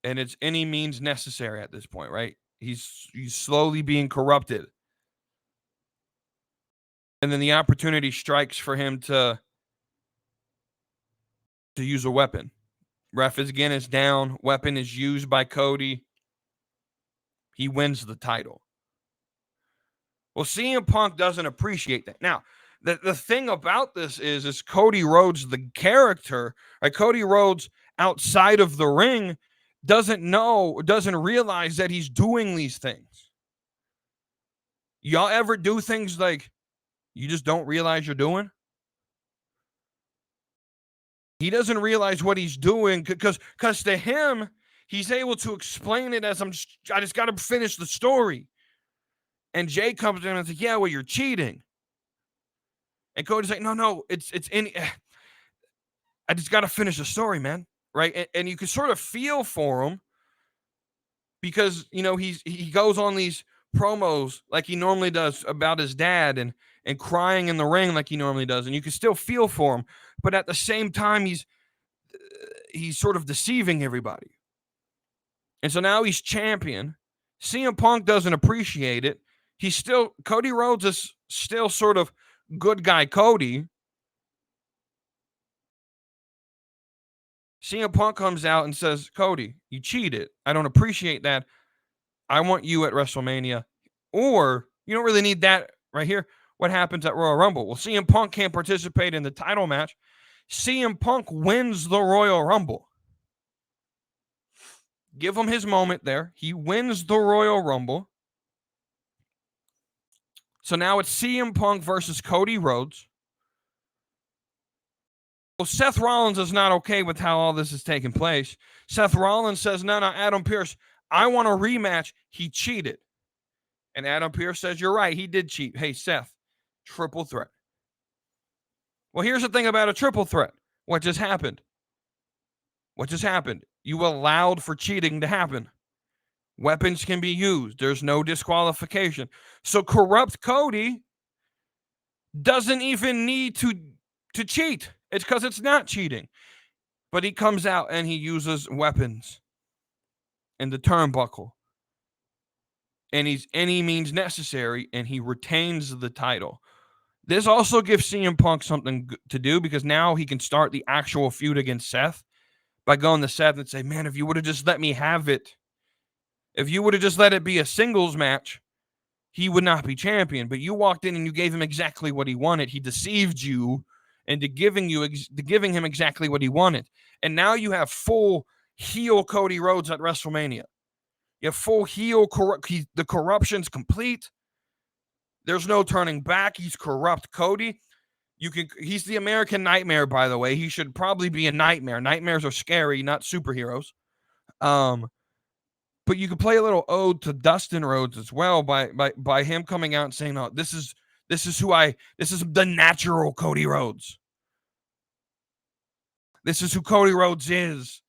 And it's any means necessary at this point, right? He's slowly being corrupted. And then the opportunity strikes for him to use a weapon. Ref again is down. Weapon is used by Cody. He wins the title. Well, CM Punk doesn't appreciate that. Now, the thing about this is Cody Rhodes, the character, right? Cody Rhodes outside of the ring doesn't realize that he's doing these things. Y'all ever do things like you just don't realize you're doing? He doesn't realize what he's doing because to him, he's able to explain it as I just got to finish the story. And Jey comes in and says, yeah, well, you're cheating. And Cody's like, no, it's I just got to finish the story, man. Right. And you can sort of feel for him because, he goes on these promos like he normally does about his dad and crying in the ring like he normally does. And you can still feel for him. But at the same time, he's sort of deceiving everybody. And so now he's champion. CM Punk doesn't appreciate it. Cody Rhodes is still sort of good guy Cody. CM Punk comes out and says, Cody, you cheated. I don't appreciate that. I want you at WrestleMania. Or you don't really need that right here. What happens at Royal Rumble? Well, CM Punk can't participate in the title match. CM Punk wins the Royal Rumble. Give him his moment there. He wins the Royal Rumble. So now it's CM Punk versus Cody Rhodes. Well, Seth Rollins is not okay with how all this is taking place. Seth Rollins says, no, Adam Pearce, I want a rematch. He cheated. And Adam Pearce says, you're right. He did cheat. Hey, Seth, Triple threat. Well, here's the thing about a triple threat. What just happened? You allowed for cheating to happen. Weapons can be used. There's no disqualification. So corrupt Cody doesn't even need to cheat. It's because it's not cheating. But he comes out and he uses weapons and the turnbuckle. And he's any means necessary, and he retains the title. This also gives CM Punk something to do, because now he can start the actual feud against Seth by going to Seth and say, man, if you would have just let me have it, if you would have just let it be a singles match, he would not be champion. But you walked in and you gave him exactly what he wanted. He deceived you into giving him exactly what he wanted. And now you have full heel Cody Rhodes at WrestleMania. You have full heel, the corruption's complete. There's no turning back. He's corrupt Cody. He's the American Nightmare, by the way. He should probably be a nightmare. Nightmares are scary, not superheroes. But you could play a little ode to Dustin Rhodes as well by him coming out and saying, "Oh, this is the natural Cody Rhodes. This is who Cody Rhodes is.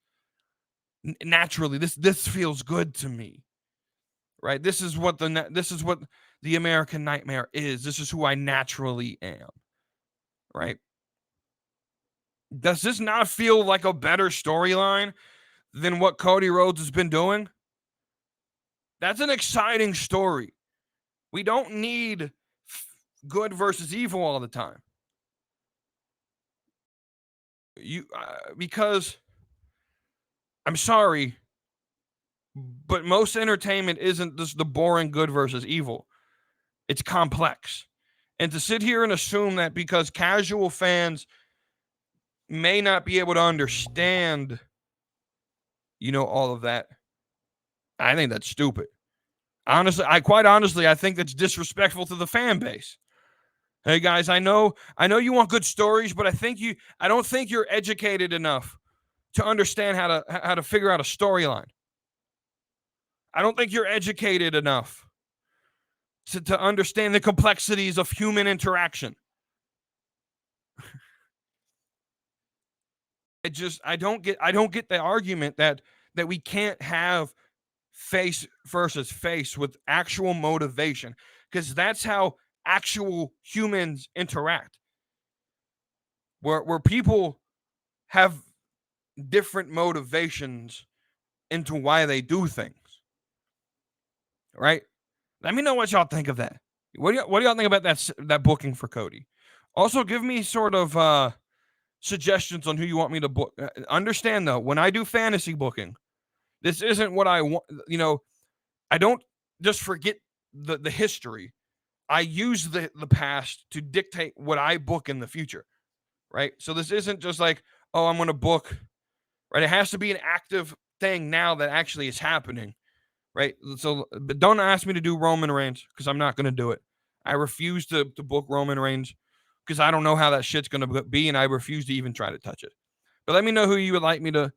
Naturally, this feels good to me." Right? This is what the American Nightmare is. This is who I naturally am. Right? Does this not feel like a better storyline than what Cody Rhodes has been doing? That's an exciting story. We don't need good versus evil all the time. Because I'm sorry, but most entertainment isn't just the boring good versus evil. It's complex. And to sit here and assume that because casual fans may not be able to understand, all of that, I think that's stupid. Honestly, I think that's disrespectful to the fan base. Hey guys, I know you want good stories, but I don't think you're educated enough to understand how to figure out a storyline. I don't think you're educated enough to understand the complexities of human interaction. I don't get the argument that we can't have face versus face with actual motivation, because that's how actual humans interact. Where people have different motivations into why they do things. Right? Let me know what y'all think of that. What do y'all think about that booking for Cody? Also, give me sort of suggestions on who you want me to book. Understand though, when I do fantasy booking, this isn't what I want. I don't just forget the history. I use the past to dictate what I book in the future. Right? So this isn't just like, oh, I'm going to book. Right? It has to be an active thing now that actually is happening. Right? So, but don't ask me to do Roman Reigns, because I'm not going to do it. I refuse to book Roman Reigns, because I don't know how that shit's going to be, and I refuse to even try to touch it. But let me know who you would like me to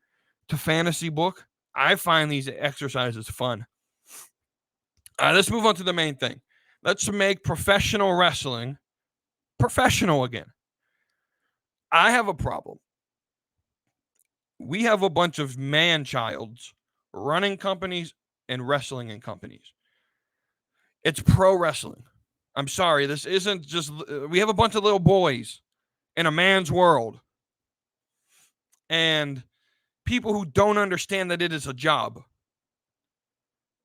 fantasy book. I find these exercises fun. Let's move on to the main thing. Let's make professional wrestling professional again. I have a problem. We have a bunch of man-childs running companies and wrestling in companies. It's pro wrestling. I'm sorry, this isn't just, we have a bunch of little boys in a man's world and people who don't understand that it is a job.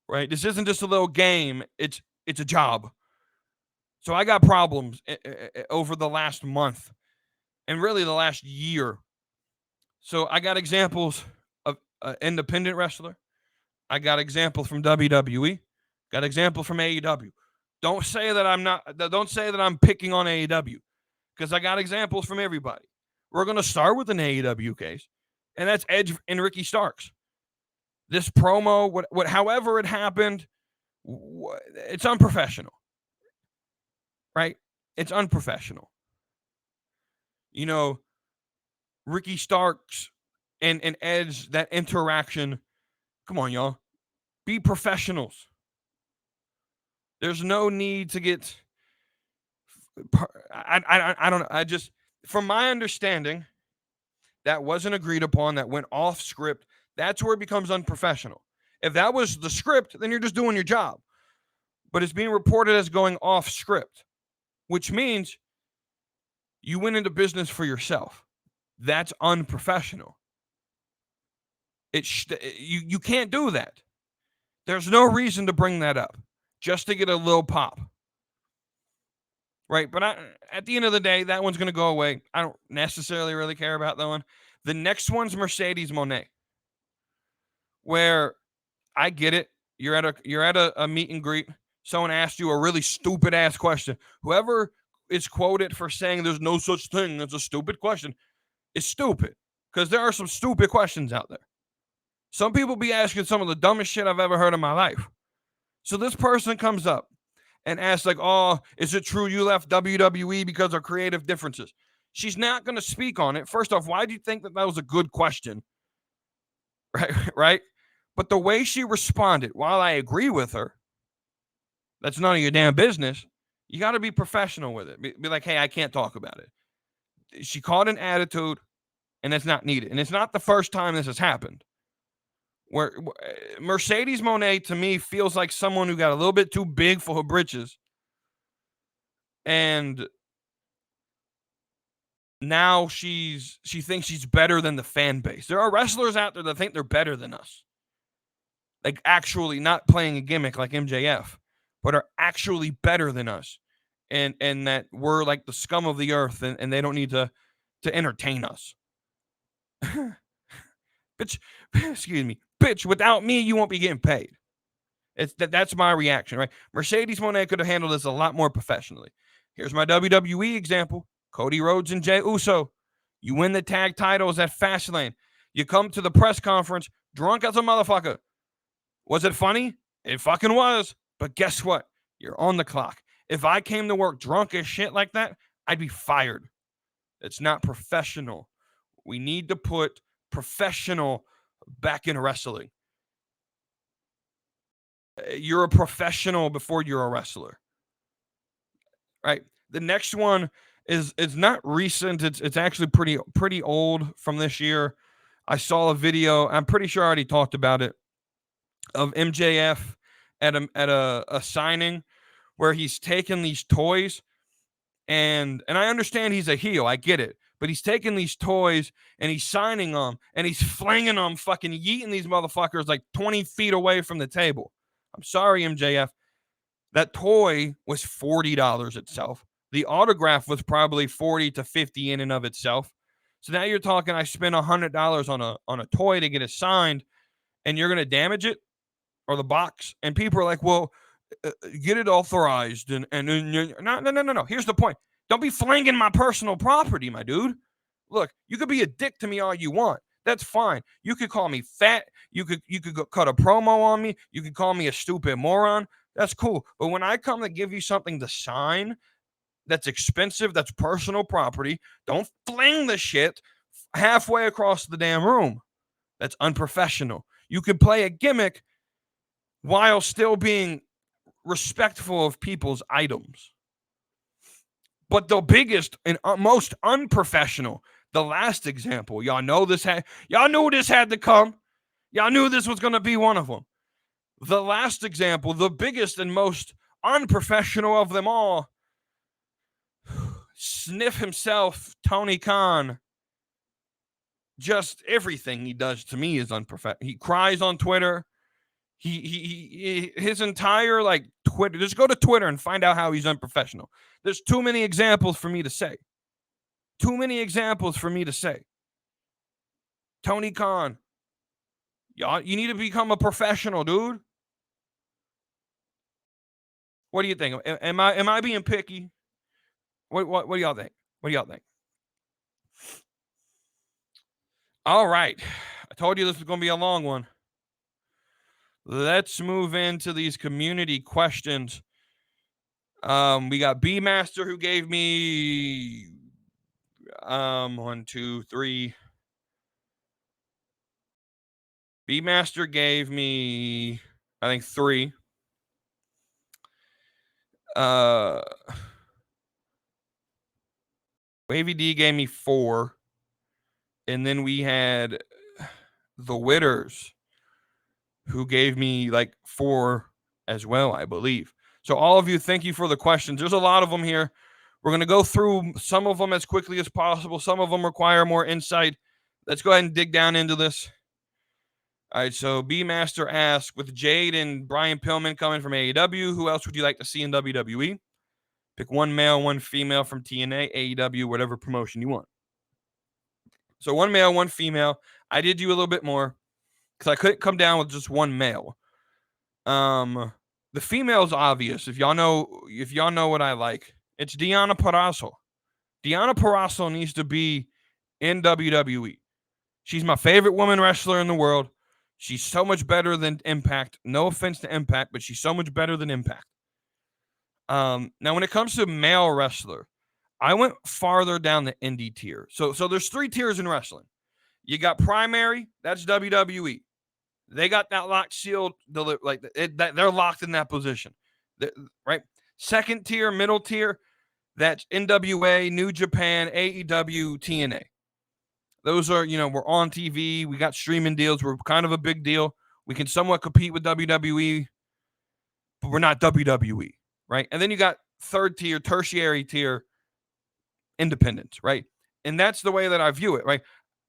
Right? This isn't just a little game, it's a job. So I got problems over the last month and really the last year. So I got examples of independent wrestler. I got examples from WWE. Got examples from AEW. Don't say that I'm picking on AEW, because I got examples from everybody. We're going to start with an AEW case, and that's Edge and Ricky Starks. This promo, however it happened, it's unprofessional. Right? It's unprofessional. Ricky Starks and Edge, that interaction. Come on, y'all. Be professionals. There's no need to get I don't know. I just, from my understanding, that wasn't agreed upon, that went off script. That's where it becomes unprofessional. If that was the script, then you're just doing your job. But it's being reported as going off script, which means you went into business for yourself. That's unprofessional. You can't do that. There's no reason to bring that up just to get a little pop. Right? But at the end of the day, that one's going to go away. I don't necessarily really care about that one. The next one's Mercedes Moné, where I get it. You're at a meet and greet. Someone asked you a really stupid ass question. Whoever is quoted for saying there's no such thing as a stupid question is stupid, because there are some stupid questions out there. Some people be asking some of the dumbest shit I've ever heard in my life. So this person comes up and asks, like, oh, is it true you left WWE because of creative differences? She's not going to speak on it. First off, why do you think that was a good question? Right? But the way she responded, while I agree with her, that's none of your damn business. You got to be professional with it. Be like, hey, I can't talk about it. She caught an attitude, and that's not needed. And it's not the first time this has happened. Where Mercedes Moné, to me, feels like someone who got a little bit too big for her britches. And now she thinks she's better than the fan base. There are wrestlers out there that think they're better than us. Like, actually not playing a gimmick like MJF, but are actually better than us. And that we're like the scum of the earth, and they don't need to entertain us. Bitch, excuse me. Bitch, without me, you won't be getting paid. That's my reaction, right? Mercedes Moné could have handled this a lot more professionally. Here's my WWE example. Cody Rhodes and Jey Uso. You win the tag titles at Fastlane. You come to the press conference drunk as a motherfucker. Was it funny? It fucking was. But guess what? You're on the clock. If I came to work drunk as shit like that, I'd be fired. It's not professional. We need to put professional back in wrestling. You're a professional before you're a wrestler. Right? The next one is not recent. It's actually pretty old, from this year. I saw a video, I'm pretty sure I already talked about it, of MJF at a signing where he's taking these toys, and I understand he's a heel, I get it, but he's taking these toys and he's signing them and he's flinging them, fucking yeeting these motherfuckers like 20 feet away from the table. I'm sorry, MJF. That toy was $40 itself. The autograph was probably $40 to $50 in and of itself. So now you're talking, I spent $100 on a toy to get it signed, and you're going to damage it, or the box. And people are like, well, get it authorized. And no. Here's the point. Don't be flinging my personal property, my dude. Look, you could be a dick to me all you want. That's fine. You could call me fat. You could go cut a promo on me. You could call me a stupid moron. That's cool. But when I come to give you something to sign that's expensive, that's personal property, don't fling the shit halfway across the damn room. That's unprofessional. You could play a gimmick while still being respectful of people's items. But the biggest and most unprofessional, the last example, y'all knew this had to come. Y'all knew this was going to be one of them. The last example, the biggest and most unprofessional of them all, Sniff himself, Tony Khan. Just everything he does to me is unprofessional. He cries on Twitter. His entire like Twitter. Just go to Twitter and find out how he's unprofessional. There's too many examples for me to say. Tony Khan, y'all, you need to become a professional, dude. What do you think? Am I being picky? What do y'all think? All right. I told you this was going to be a long one. Let's move into these community questions. We got B Master, who gave me 1, 2, 3. B Master gave me, I think, 3. Wavy D gave me 4. And then we had the Witters, who gave me like 4 as well, I believe. So all of you, thank you for the questions. There's a lot of them here. We're going to go through some of them as quickly as possible. Some of them require more insight. Let's go ahead and dig down into this. All right, so B Master asks, with Jade and Brian Pillman coming from AEW, who else would you like to see in WWE? Pick one male, one female from TNA, AEW, whatever promotion you want. So one male, one female. I did do a little bit more because I couldn't come down with just one male. The female's obvious. If y'all know what I like, it's Deonna Purrazzo. Deonna Purrazzo needs to be in WWE. She's my favorite woman wrestler in the world. She's so much better than Impact. No offense to Impact, but she's so much better than Impact. Now, when it comes to male wrestler, I went farther down the indie tier. So there's 3 tiers in wrestling. You got primary, that's WWE. They got that locked, sealed, they're locked in that position, right? Second tier, middle tier, that's NWA, New Japan, AEW, TNA. Those are, we're on TV. We got streaming deals. We're kind of a big deal. We can somewhat compete with WWE, but we're not WWE, right? And then you got third tier, tertiary tier, independents, right? And that's the way that I view it, right?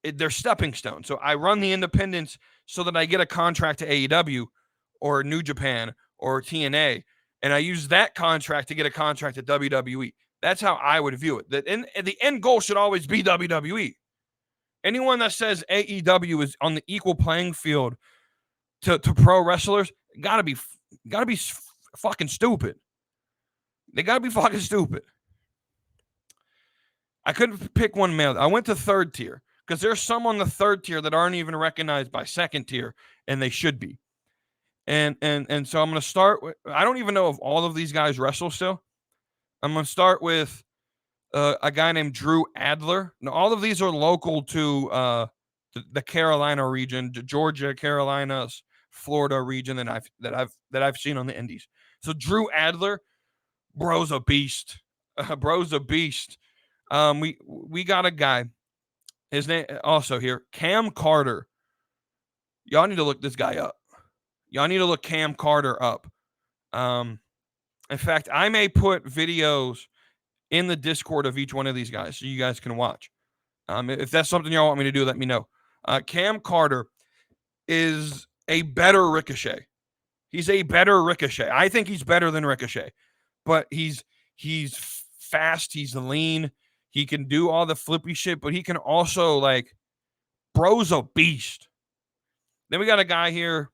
They're stepping stones. So I run the independents so that I get a contract to AEW or New Japan or TNA, and I use that contract to get a contract at WWE. That's how I would view it. The end goal should always be WWE. Anyone that says AEW is on the equal playing field to pro wrestlers gotta be fucking stupid. They gotta be fucking stupid. I couldn't pick one male. I went to third tier because there's some on the third tier that aren't even recognized by second tier, and they should be. And so I'm going to start with, I don't even know if all of these guys wrestle still. I'm going to start with a guy named Drew Adler. Now, all of these are local to the Carolina region, Georgia, Carolinas, Florida region that I've seen on the indies. So Drew Adler, bro's a beast. Bro's a beast. We got a guy. His name also here, Cam Carter. Y'all need to look this guy up. Y'all need to look Cam Carter up. In fact, I may put videos in the Discord of each one of these guys so you guys can watch. If that's something y'all want me to do, let me know. Cam Carter is a better Ricochet. He's a better Ricochet. I think he's better than Ricochet, but he's fast. He's lean. He can do all the flippy shit, but he can also, bro's a beast. Then we got a guy here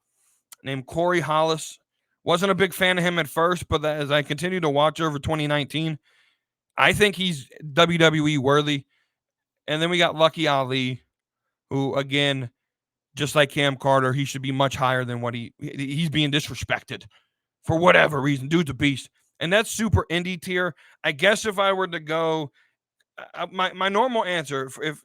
named Corey Hollis. Wasn't a big fan of him at first, but as I continue to watch over 2019, I think he's WWE worthy. And then we got Lucky Ali, who, again, just like Cam Carter, he should be much higher than what he's being disrespected for whatever reason. Dude's a beast. And that's super indie tier. I guess if I were to go, my normal answer, if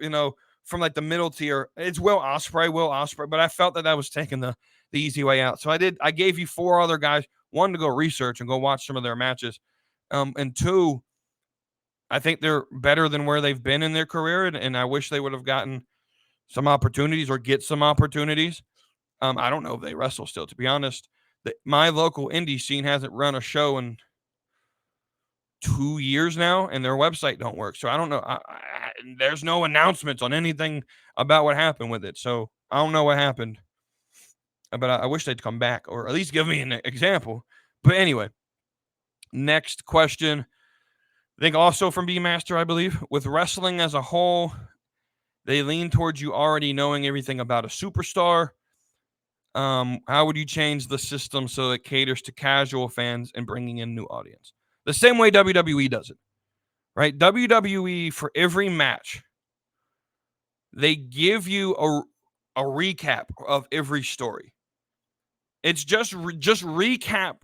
from the middle tier, it's Will Ospreay, but I felt that was taking the easy way out. So I gave you 4 other guys, 1 to go research and go watch some of their matches. And 2, I think they're better than where they've been in their career. And I wish they would have gotten some opportunities or get some opportunities. I don't know if they wrestle still, to be honest. My local indie scene hasn't run a show in 2 years now, and their website don't work. So I don't know. There's no announcements on anything about what happened with it. So I don't know what happened, but I wish they'd come back or at least give me an example. But anyway, next question. I think also from B Master, I believe. With wrestling as a whole, they lean towards you already knowing everything about a superstar. How would you change the system so it caters to casual fans and bringing in new audience? The same way WWE does it, right? WWE, for every match, they give you a recap of every story. It's just recap,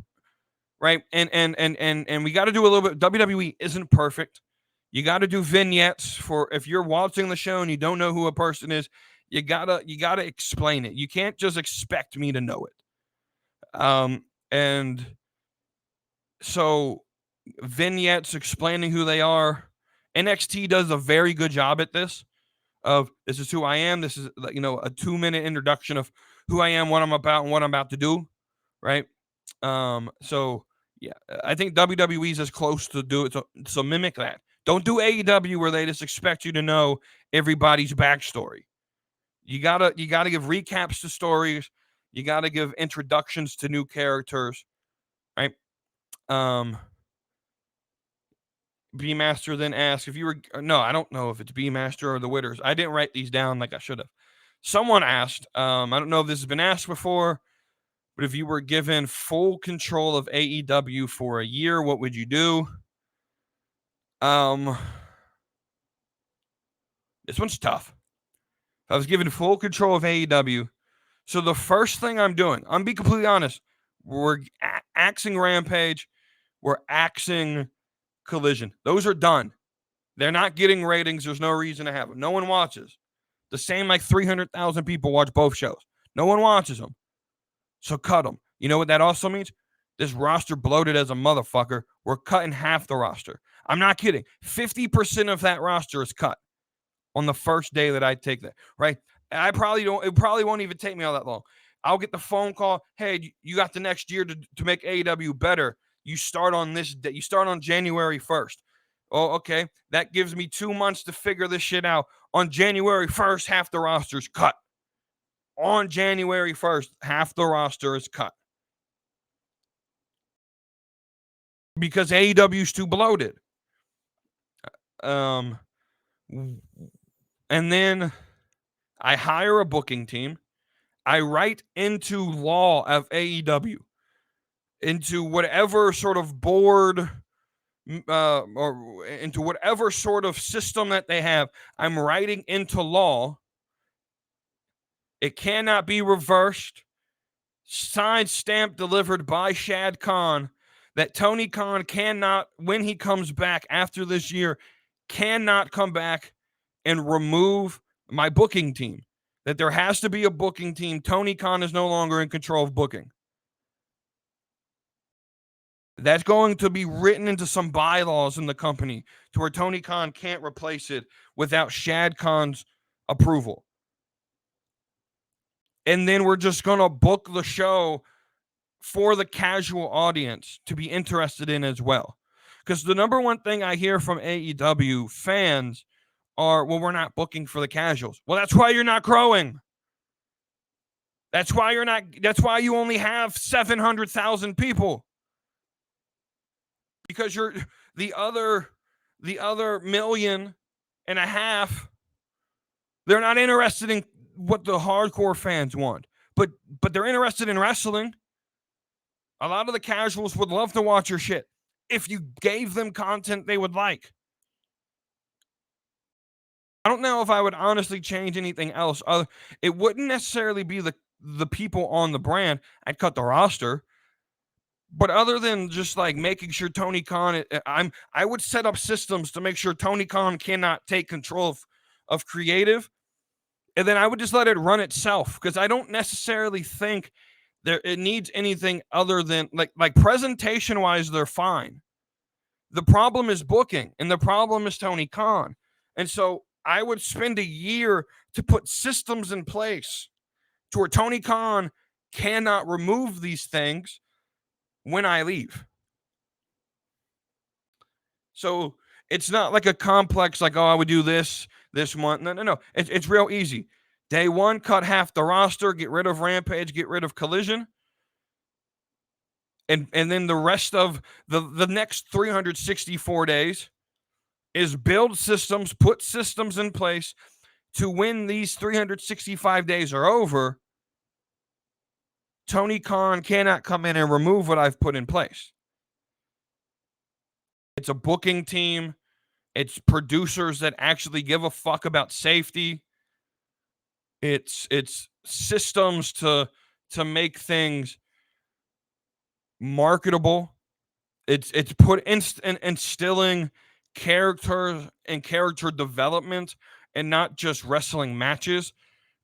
right? And we got to do a little bit. WWE isn't perfect. You got to do vignettes for if you're watching the show and you don't know who a person is. You gotta explain it. You can't just expect me to know it. And so vignettes explaining who they are NXT does a very good job at this. Of this is who I am. This is a 2-minute introduction of who I am, what I'm about, and what I'm about to do. Right. So yeah, I think WWE's as close to do it. So mimic that. Don't do AEW where they just expect you to know everybody's backstory. You gotta give recaps to stories. You gotta give introductions to new characters, right? B Master then asked if you were no, I don't know if it's B Master or the Witters. I didn't write these down like I should have. Someone asked, I don't know if this has been asked before, but if you were given full control of AEW for a year, what would you do? This one's tough. If I was given full control of AEW, so the first thing I'm doing, I'm be completely honest, we're axing Rampage, we're axing Collision. Those are done. They're not getting ratings. There's no reason to have them. No one watches. The same like 300,000 people watch both shows. No one watches them. So cut them. You know what that also means? This roster bloated as a motherfucker. We're cutting half the roster. I'm not kidding. 50% of that roster is cut on the first day that I take that, right? It probably won't even take me all that long. I'll get the phone call. Hey, you got the next year to make AEW better. You start on this day. You start on January 1st. Oh, okay. That gives me 2 months to figure this shit out. On January 1st, half the roster's cut. On January 1st, half the roster is cut. Because AEW's too bloated. And then I hire a booking team. I write into law of AEW, into whatever sort of board or into whatever sort of system that they have. I'm writing into law. It cannot be reversed. Signed, stamped, delivered by Shad Khan, that Tony Khan cannot, when he comes back after this year, cannot come back and remove my booking team. That there has to be a booking team. Tony Khan is no longer in control of booking. That's going to be written into some bylaws in the company to where Tony Khan can't replace it without Shad Khan's approval. And then we're just going to book the show for the casual audience to be interested in as well. Because the number one thing I hear from AEW fans are, well, we're not booking for the casuals. Well, that's why you're not growing. That's why you only have 700,000 people. Because you're the other 1.5 million, they're not interested in what the hardcore fans want. But they're interested in wrestling. A lot of the casuals would love to watch your shit if you gave them content they would like. I don't know if I would honestly change anything else. It wouldn't necessarily be the people on the brand. I'd cut the roster. But other than just like making sure Tony Khan, I would set up systems to make sure Tony Khan cannot take control of creative. And then I would just let it run itself, because I don't necessarily think it needs anything other than like presentation wise, they're fine. The problem is booking, and the problem is Tony Khan. And so I would spend a year to put systems in place to where Tony Khan cannot remove these things when I leave. So it's not like a complex, like, oh, I would do this month. No. It's real easy. Day one, cut half the roster, get rid of Rampage, get rid of Collision. And then the rest of the next 364 days is build systems, put systems in place to when these 365 days are over, Tony Khan cannot come in and remove what I've put in place. It's a booking team. It's producers that actually give a fuck about safety. It's systems to make things marketable. It's instilling characters and character development, and not just wrestling matches.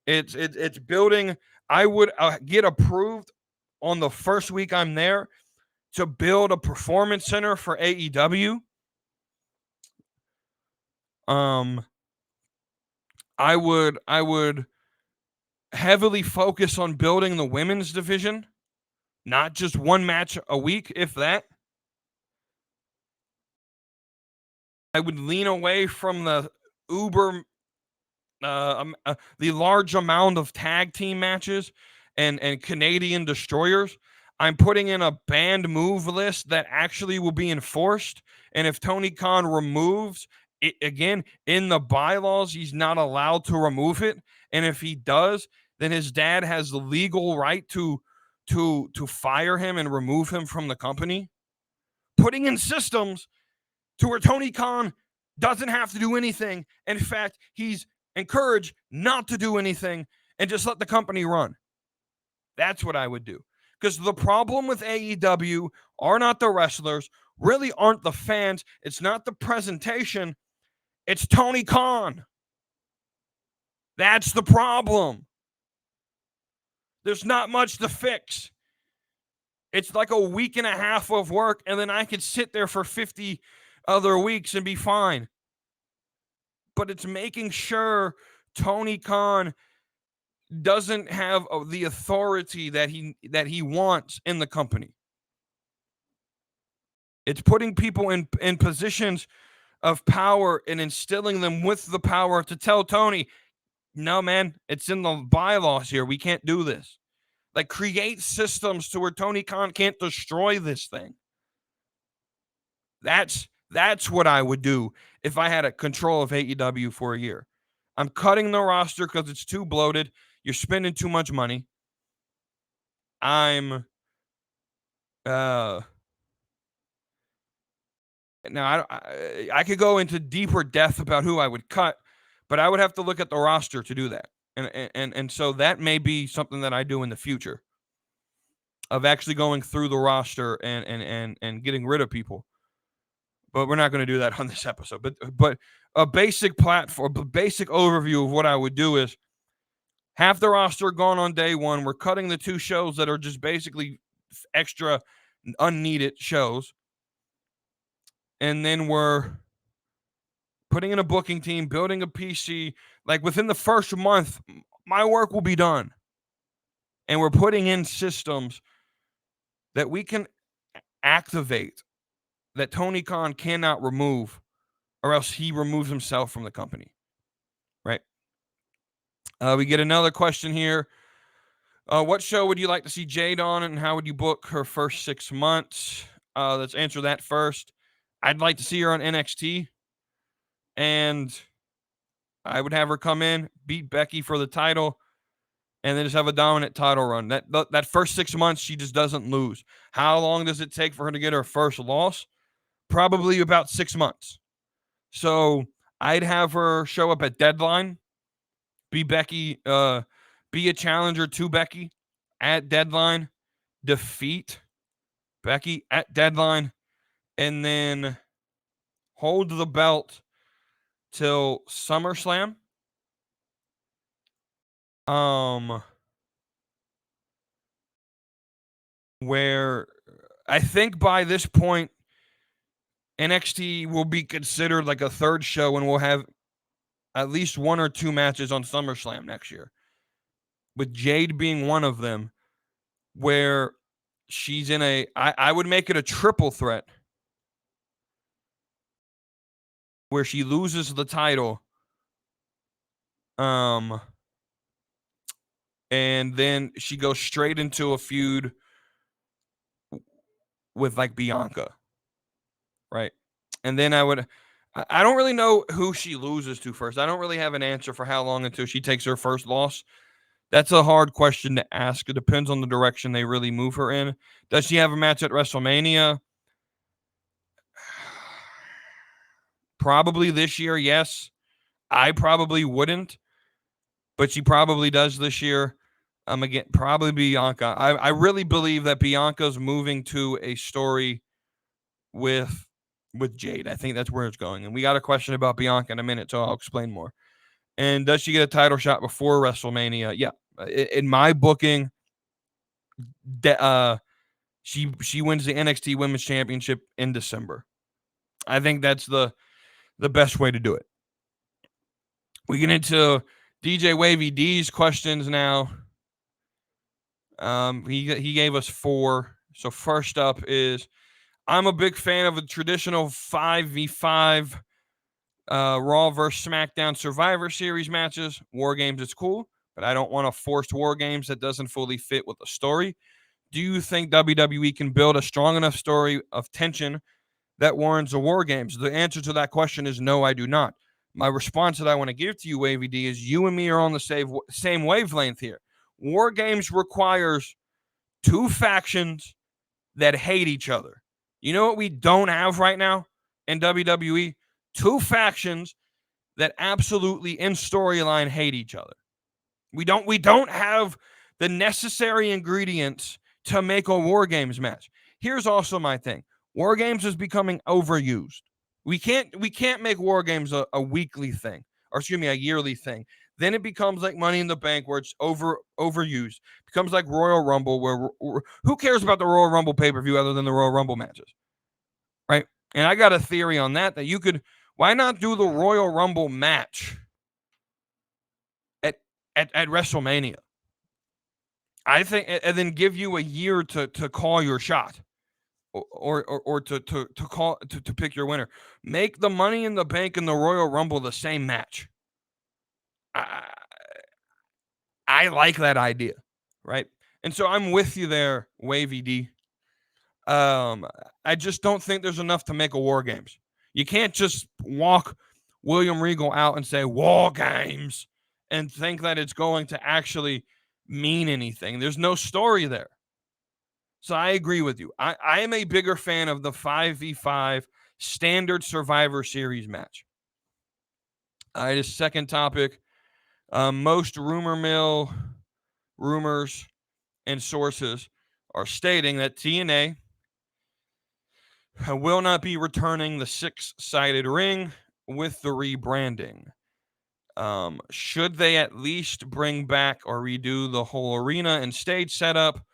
It's building. I would get approved on the first week I'm there to build a performance center for AEW. I would heavily focus on building the women's division, not just one match a week, if that. I would lean away from the uber the large amount of tag team matches and Canadian destroyers. I'm putting in a banned move list that actually will be enforced. And if Tony Khan removes it again in the bylaws, he's not allowed to remove it. And if he does, then his dad has the legal right to fire him and remove him from the company. Putting in systems to where Tony Khan doesn't have to do anything. In fact, he's encouraged not to do anything and just let the company run. That's what I would do. Because the problem with AEW are not the wrestlers, really aren't the fans. It's not the presentation. It's Tony Khan. That's the problem. There's not much to fix. It's like a week and a half of work, and then I could sit there for 50 other weeks and be fine. But it's making sure Tony Khan doesn't have the authority that he wants in the company. It's putting people in positions of power and instilling them with the power to tell Tony, no, man, it's in the bylaws here. We can't do this. Like, create systems to where Tony Khan can't destroy this thing. That's what I would do if I had a control of AEW for a year. I'm cutting the roster because it's too bloated. You're spending too much money. Now I could go into deeper depth about who I would cut, but I would have to look at the roster to do that. And so that may be something that I do in the future, of actually going through the roster and getting rid of people. But we're not going to do that on this episode. But a basic platform, a basic overview of what I would do is half the roster gone on day one. We're cutting the 2 shows that are just basically extra unneeded shows. And then we're putting in a booking team, building a PC. Like, within the first month, my work will be done. And we're putting in systems that we can activate that Tony Khan cannot remove, or else he removes himself from the company. Right? We get another question here. What show would you like to see Jade on, and how would you book her first 6 months? Let's answer that first. I'd like to see her on NXT, and I would have her come in, beat Becky for the title, and then just have a dominant title run. That first 6 months, she just doesn't lose. How long does it take for her to get her first loss? Probably about 6 months. So I'd have her show up at Deadline, be Becky, be a challenger to Becky at Deadline, defeat Becky at Deadline, and then hold the belt till SummerSlam. Where I think by this point, NXT will be considered like a third show, and we'll have at least 1 or 2 matches on SummerSlam next year, with Jade being one of them, where she's in I would make it a triple threat, where she loses the title, and then she goes straight into a feud with, like, Bianca, right? And then I don't really know who she loses to first. I don't really have an answer for how long until she takes her first loss. That's a hard question to ask. It depends on the direction they really move her in. Does she have a match at WrestleMania? Probably this year, yes. I probably wouldn't, but she probably does this year. Again, probably Bianca. I really believe that Bianca's moving to a story with Jade. I think that's where it's going. And we got a question about Bianca in a minute, so I'll explain more. And does she get a title shot before WrestleMania? Yeah. In my booking, she wins the NXT Women's Championship in December. I think that's the best way to do it. We get into DJ Wavy D's questions now. He gave us 4. So first up is, I'm a big fan of a traditional 5v5 Raw versus SmackDown Survivor Series matches. War Games is cool, but I don't want a forced War Games that doesn't fully fit with the story. Do you think WWE can build a strong enough story of tension that warrants a War Games? The answer to that question is no, I do not. My response that I want to give to you, Wavy D, is you and me are on the same wavelength here. War Games requires 2 factions that hate each other. You know what we don't have right now in WWE? 2 factions that absolutely in storyline hate each other. We don't have the necessary ingredients to make a War Games match. Here's also my thing. War Games is becoming overused. We can't make War Games a weekly thing, or excuse me, a yearly thing. Then it becomes like Money in the Bank, where it's overused. It becomes like Royal Rumble, where who cares about the Royal Rumble pay-per-view other than the Royal Rumble matches, right? And I got a theory on that you could, why not do the Royal Rumble match at WrestleMania? I think, and then give you a year to call your shot, or to call to pick your winner. Make the Money in the Bank and the Royal Rumble the same match. I like that idea, right? And so I'm with you there, Wavy D. I just don't think there's enough to make a War Games. You can't just walk William Regal out and say War Games and think that it's going to actually mean anything. There's no story there. So I agree with you. I am a bigger fan of the 5v5 standard Survivor Series match. All right, his second topic. Most rumors and sources are stating that TNA will not be returning the 6-sided ring with the rebranding. Should they at least bring back or redo the whole arena and stage setup?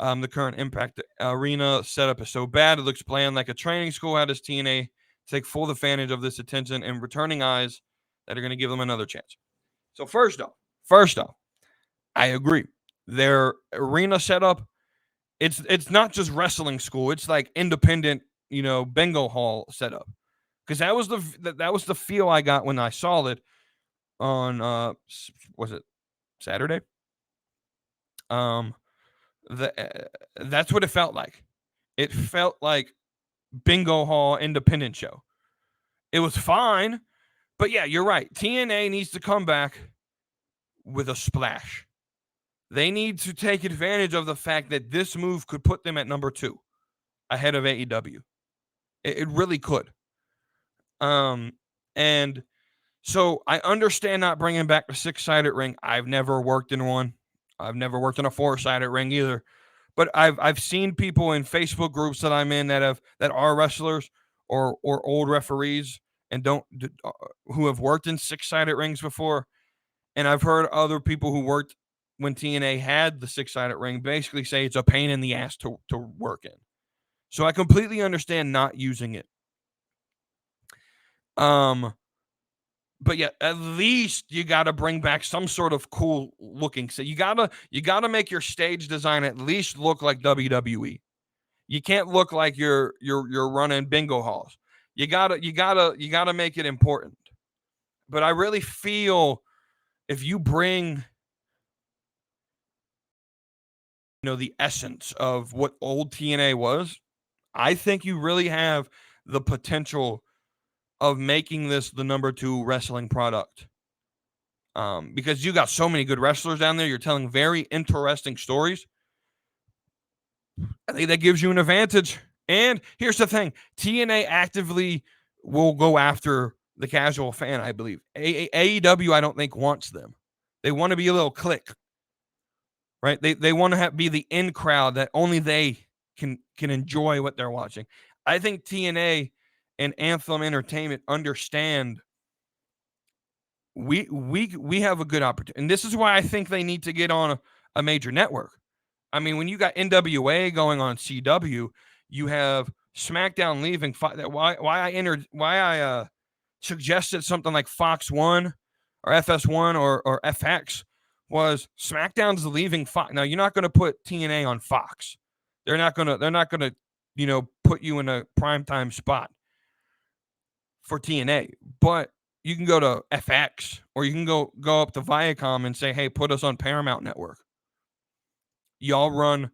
The current Impact Arena setup is so bad, it looks bland like a training school. How does TNA take full advantage of this attention and returning eyes that are going to give them another chance? So first off, I agree. Their arena setup, it's not just wrestling school. It's like independent, bingo hall setup. Because that was the feel I got when I saw it on was it Saturday? That's what it felt like. It felt like bingo hall independent show. It was fine, but yeah, you're right. TNA needs to come back with a splash. They need to take advantage of the fact that this move could put them at number 2 ahead of AEW. It really could. And so I understand not bringing back the 6-sided ring. I've never worked in one. I've never worked in a 4-sided ring either. But I've seen people in Facebook groups that I'm in that are wrestlers or old referees and who have worked in 6-sided rings before. And I've heard other people who worked when TNA had the 6-sided ring basically say it's a pain in the ass to work in. So I completely understand not using it. But yeah, at least you got to bring back some sort of cool looking. So you gotta make your stage design at least look like WWE. You can't look like you're running bingo halls. You gotta make it important. But I really feel if you bring the essence of what old TNA was, I think you really have the potential of making this the number 2 wrestling product. Because you got so many good wrestlers down there. You're telling very interesting stories. I think that gives you an advantage. And here's the thing. TNA actively will go after the casual fan, I believe. AEW, I don't think, wants them. They want to be a little clique. Right? They want to be the in crowd that only they can enjoy what they're watching. I think TNA and Anthem Entertainment understand we have a good opportunity. And this is why I think they need to get on a major network. I mean, when you got NWA going on CW, you have SmackDown leaving. Why I suggested something like Fox 1 or FS1 or FX was SmackDown's leaving Fox. Now you're not going to put TNA on Fox. They're not going to put you in a primetime spot for TNA. But you can go to FX, or you can go up to Viacom and say, hey, put us on Paramount Network. Y'all run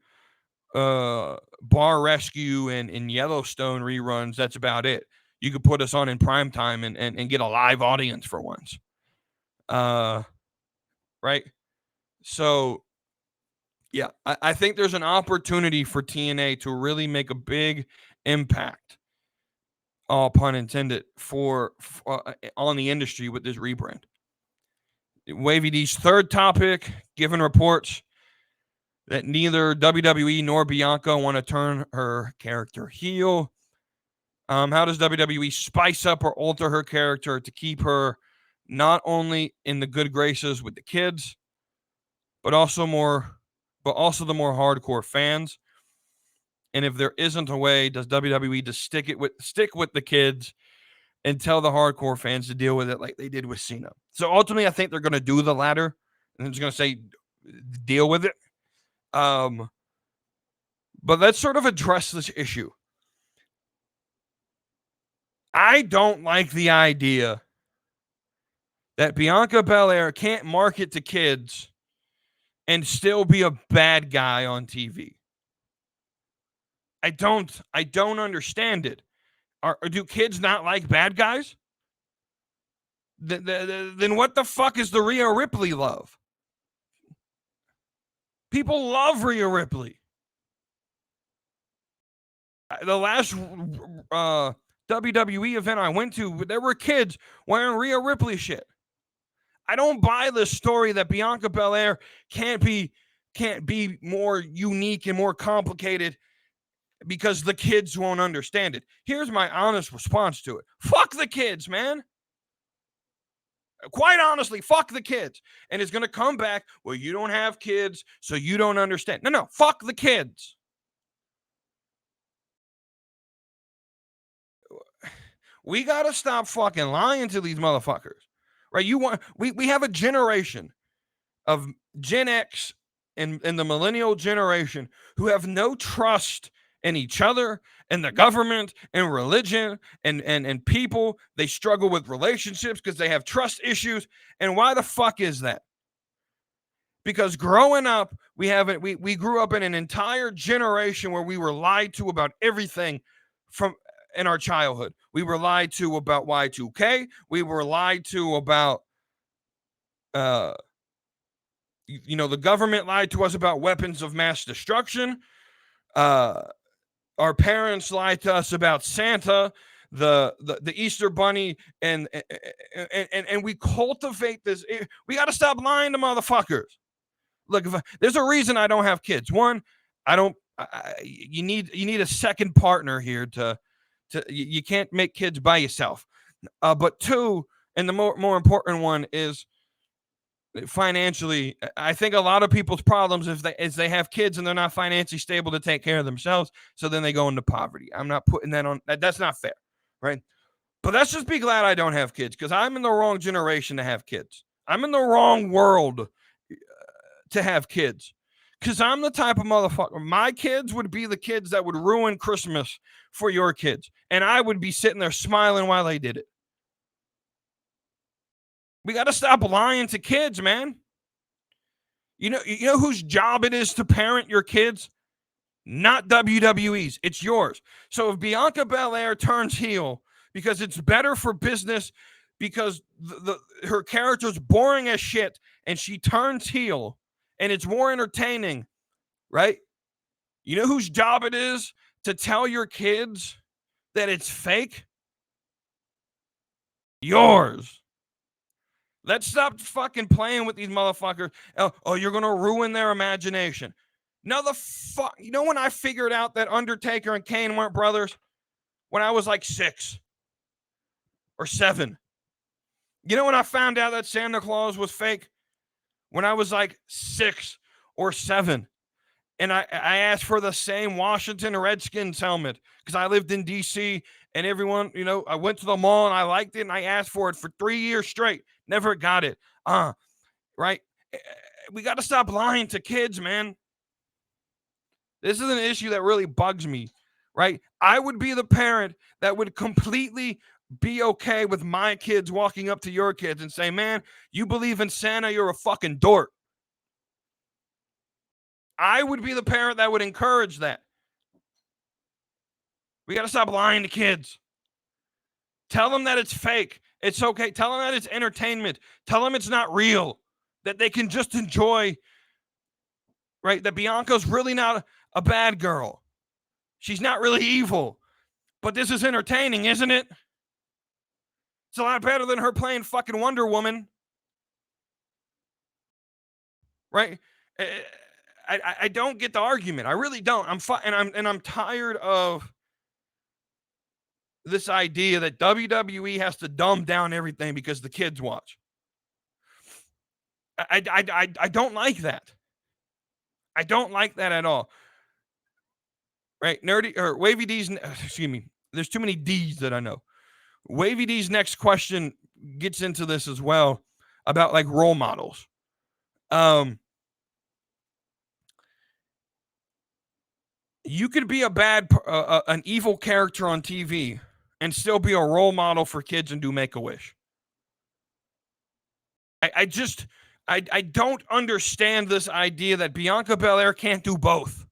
Bar Rescue and Yellowstone reruns. That's about it. You could put us on in primetime and get a live audience for once. Right? So, yeah, I think there's an opportunity for TNA to really make a big impact, all pun intended, for on the industry with this rebrand. Wavy D's third topic, given reports that neither WWE nor Bianca want to turn her character heel. How does WWE spice up or alter her character to keep her not only in the good graces with the kids, but also the more hardcore fans? And if there isn't a way, does WWE just stick with the kids and tell the hardcore fans to deal with it like they did with Cena? So ultimately, I think they're going to do the latter, and they're just going to say, deal with it. But let's sort of address this issue. I don't like the idea that Bianca Belair can't market to kids and still be a bad guy on TV. I don't understand it. Do kids not like bad guys? Then what the fuck is the Rhea Ripley love? People love Rhea Ripley. The last WWE event I went to, there were kids wearing Rhea Ripley shit. I don't buy the story that Bianca Belair can't be more unique and more complicated because the kids won't understand it. Here's my honest response to it. Fuck the kids, man. Quite honestly, fuck the kids. And it's going to come back, well, you don't have kids, so you don't understand. No, fuck the kids. We got to stop fucking lying to these motherfuckers. Right? We have a generation of Gen X and the millennial generation who have no trust in each other, and the government, and religion, and people. They struggle with relationships because they have trust issues. And why the fuck is that? Because growing up, we grew up in an entire generation where we were lied to about everything from in our childhood. We were lied to about Y2K. We were lied to about the government lied to us about weapons of mass destruction. Our parents lied to us about Santa, the Easter Bunny, and we cultivate this. We got to stop lying to motherfuckers. Look, there's a reason I don't have kids. One, you need a second partner here to you can't make kids by yourself. But two, and the more important one is financially. I think a lot of people's problems is they have kids and they're not financially stable to take care of themselves, so then they go into poverty. I'm not putting that on. That's not fair, right? But let's just be glad I don't have kids, because I'm in the wrong generation to have kids. I'm in the wrong world to have kids, because I'm the type of motherfucker. My kids would be the kids that would ruin Christmas for your kids, and I would be sitting there smiling while they did it. We got to stop lying to kids, man. You know whose job it is to parent your kids? Not WWE's. It's yours. So if Bianca Belair turns heel because it's better for business, because her character's boring as shit, and she turns heel and it's more entertaining, right? You know whose job it is to tell your kids that it's fake? Yours. Let's stop fucking playing with these motherfuckers. Oh, you're going to ruin their imagination. No, the fuck. You know when I figured out that Undertaker and Kane weren't brothers? When I was like 6 or 7. You know when I found out that Santa Claus was fake? When I was like 6 or 7. And I asked for the same Washington Redskins helmet because I lived in D.C. and everyone, I went to the mall and I liked it and I asked for it for 3 years straight. Never got it. Right? We got to stop lying to kids, man. This is an issue that really bugs me, right? I would be the parent that would completely be okay with my kids walking up to your kids and say, man, you believe in Santa, you're a fucking dork. I would be the parent that would encourage that. We got to stop lying to kids. Tell them that it's fake. It's okay. Tell them that it's entertainment. Tell them it's not real. That they can just enjoy, right? That Bianca's really not a bad girl. She's not really evil. But this is entertaining, isn't it? It's a lot better than her playing fucking Wonder Woman. Right? I don't get the argument. I really don't. I'm tired of this idea that WWE has to dumb down everything because the kids watch. I don't like that. I don't like that at all. Right? Nerdy or Wavy D's, excuse me. There's too many D's that I know. Wavy D's next question gets into this as well about like role models. You could be an evil character on TV and still be a role model for kids and do Make-A-Wish. I don't understand this idea that Bianca Belair can't do both.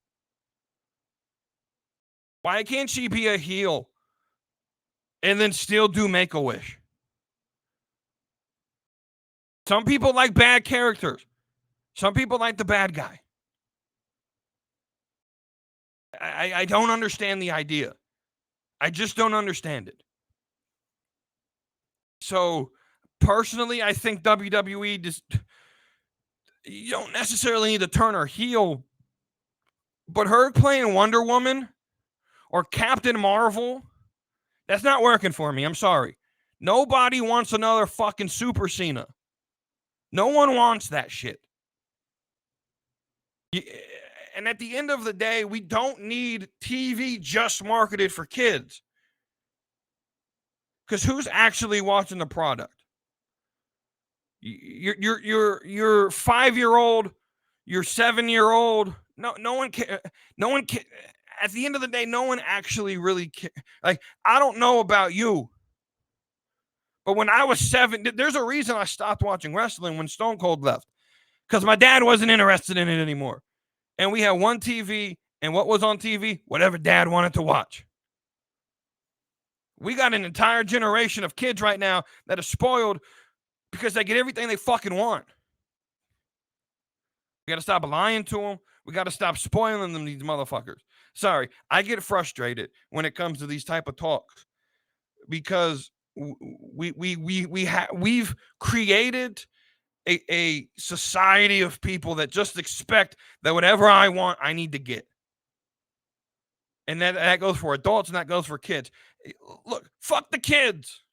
Why can't she be a heel and then still do Make-A-Wish? Some people like bad characters. Some people like the bad guy. I don't understand the idea. I just don't understand it. So, personally, I think WWE just, you don't necessarily need to turn her heel, but her playing Wonder Woman or Captain Marvel, that's not working for me. I'm sorry. Nobody wants another fucking Super Cena. No one wants that shit. And at the end of the day, we don't need TV just marketed for kids. Because who's actually watching the product? Your 5-year-old, your 7-year-old. No one can. No one can. At the end of the day, no one actually really cares. Like, I don't know about you, but when I was 7, there's a reason I stopped watching wrestling when Stone Cold left. Because my dad wasn't interested in it anymore. And we had one TV, and what was on TV? Whatever dad wanted to watch. We got an entire generation of kids right now that are spoiled because they get everything they fucking want. We got to stop lying to them. We got to stop spoiling them, these motherfuckers. Sorry, I get frustrated when it comes to these type of talks because we've created a society of people that just expect that whatever I want, I need to get. And that goes for adults and that goes for kids. Look, fuck the kids.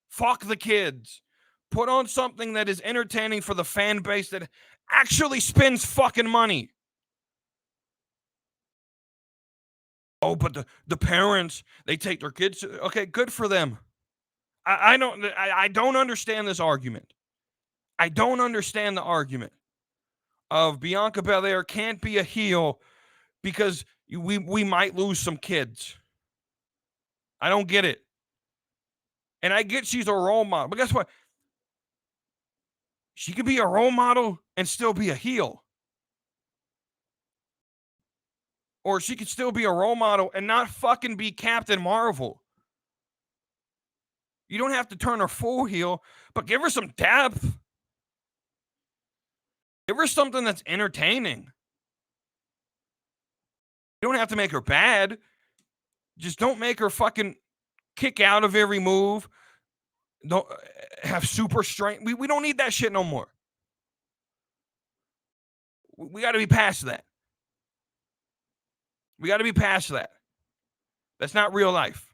Fuck the kids. Put on something that is entertaining for the fan base that actually spends fucking money. Oh, but the parents, they take their kids. Okay, good for them. I don't understand this argument. I don't understand the argument of Bianca Belair can't be a heel because we might lose some kids. I don't get it. And I get she's a role model. But guess what? She could be a role model and still be a heel. Or she could still be a role model and not fucking be Captain Marvel. You don't have to turn her full heel, but give her some depth. Give her something that's entertaining. You don't have to make her bad. Just don't make her fucking kick out of every move. Don't have super strength. We don't need that shit no more. We got to be past that. We got to be past that. That's not real life.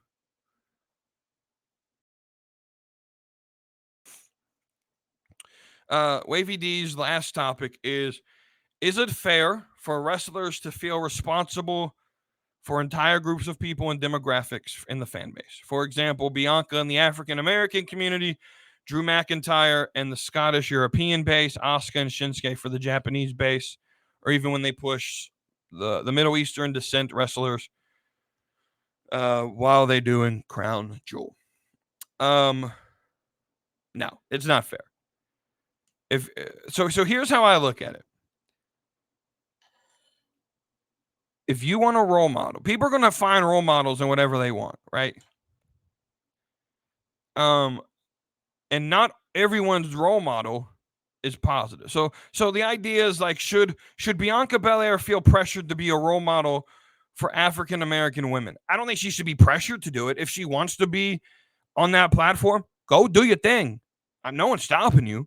Wavy D's last topic is it fair for wrestlers to feel responsible for entire groups of people and demographics in the fan base? For example, Bianca in the African American community Drew McIntyre and the Scottish European base, Asuka and Shinsuke for the Japanese base, or even when they push the Middle Eastern descent wrestlers while they doing Crown Jewel. No, it's not fair. So here's how I look at it. If you want a role model, people are going to find role models in whatever they want, right? And not everyone's role model is positive. So the idea is like, should Bianca Belair feel pressured to be a role model for African American women? I don't think she should be pressured to do it. If she wants to be on that platform, go do your thing. No one's stopping you,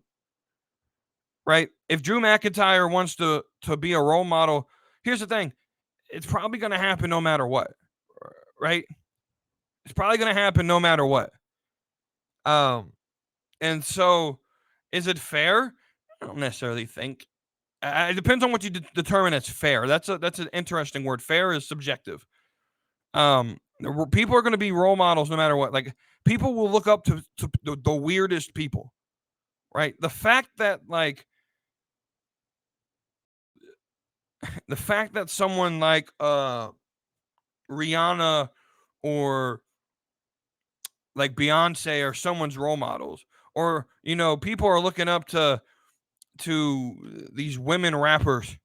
right? If Drew McIntyre wants to be a role model, here's the thing. It's probably going to happen no matter what, right? It's probably going to happen no matter what. And so is it fair? I don't necessarily think. It depends on what you determine as fair. That's an interesting word. Fair is subjective. People are going to be role models no matter what. Like, people will look up to the weirdest people, right? The fact that someone like Rihanna or like Beyonce or someone's role models, or people are looking up to these women rappers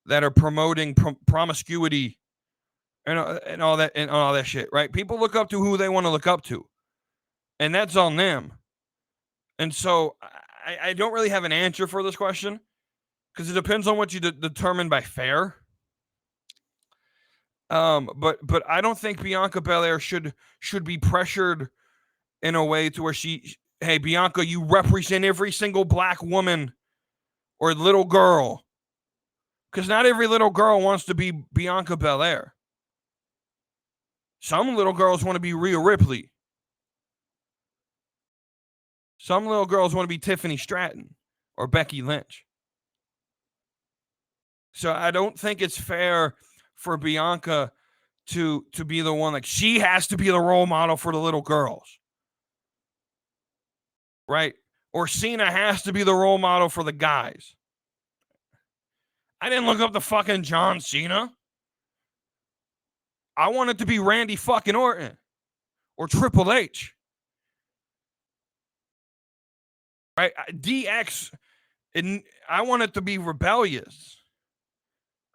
that are promoting promiscuity and all that shit, right? People look up to who they want to look up to, and that's on them. And so I don't really have an answer for this question, because it depends on what you determine by fair. But I don't think Bianca Belair should be pressured in a way to where hey, Bianca, you represent every single black woman or little girl. Because not every little girl wants to be Bianca Belair. Some little girls want to be Rhea Ripley. Some little girls want to be Tiffany Stratton or Becky Lynch. So I don't think it's fair for Bianca to be the one, like, she has to be the role model for the little girls, right? Or Cena has to be the role model for the guys. I didn't look up the fucking John Cena. I wanted to be Randy fucking Orton or Triple H, right? DX, and I wanted to be rebellious.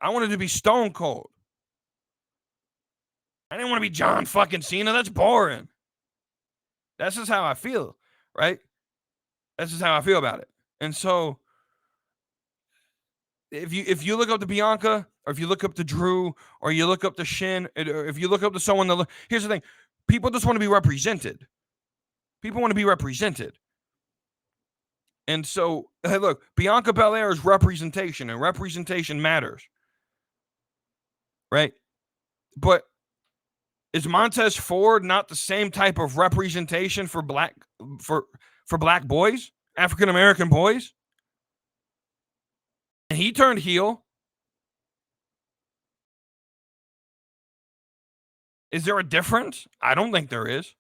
I wanted to be Stone Cold. I didn't want to be John fucking Cena. That's boring. That's just how I feel, right? That's just how I feel about it. And so if you look up to Bianca, or if you look up to Drew, or you look up to Shin, or if you look up to someone, here's the thing. People just want to be represented. People want to be represented. And so, hey, look, Bianca Belair is representation, and representation matters, right? But is Montez Ford not the same type of representation for black boys, African American boys? And he turned heel. Is there a difference? I don't think there is.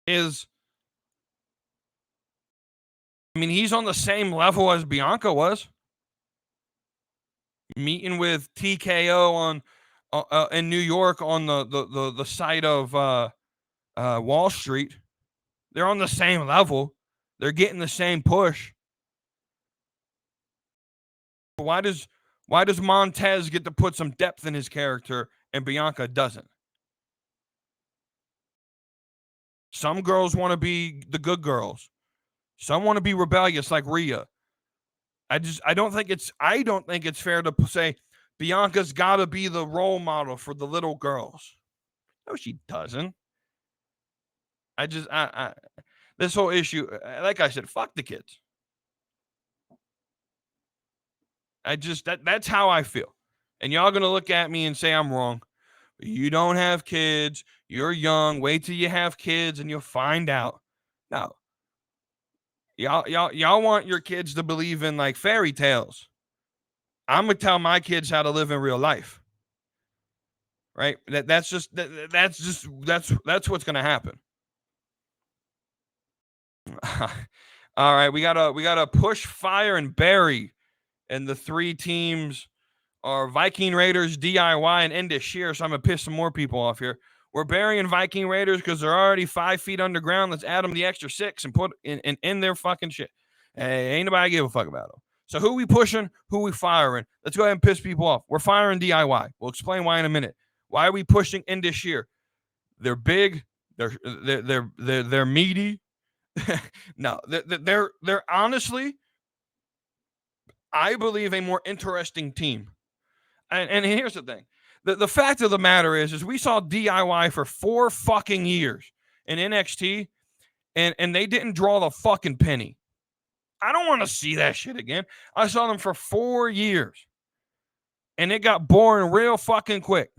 He's on the same level as Bianca was. Meeting with TKO on in New York on the side of Wall Street. They're on the same level. They're getting the same push. Why does Montez get to put some depth in his character and Bianca doesn't? Some girls want to be the good girls. Some want to be rebellious like Rhea. I don't think it's fair to say Bianca's got to be the role model for the little girls. No, she doesn't. This whole issue, like I said, fuck the kids. That's how I feel. And y'all going to look at me and say I'm wrong. You don't have kids. You're young. Wait till you have kids and you'll find out. No. Y'all want your kids to believe in like fairy tales. I'm going to tell my kids how to live in real life. Right? That's what's going to happen. All right, we gotta push, fire, and bury, and the three teams are Viking Raiders, DIY, and End of Shear. So I'm gonna piss some more people off here. We're burying Viking Raiders because they're already 5 feet underground. Let's add them the extra 6 and put in their fucking shit. Hey, ain't nobody give a fuck about them. So who we pushing? Who we firing? Let's go ahead and piss people off. We're firing DIY. We'll explain why in a minute. Why are we pushing End of Shear? They're big. They're meaty. No, they're honestly, I believe, a more interesting team. And here's the thing. The fact of the matter is we saw DIY for 4 fucking years in NXT, and they didn't draw the fucking penny. I don't want to see that shit again. I saw them for 4 years, and it got boring real fucking quick.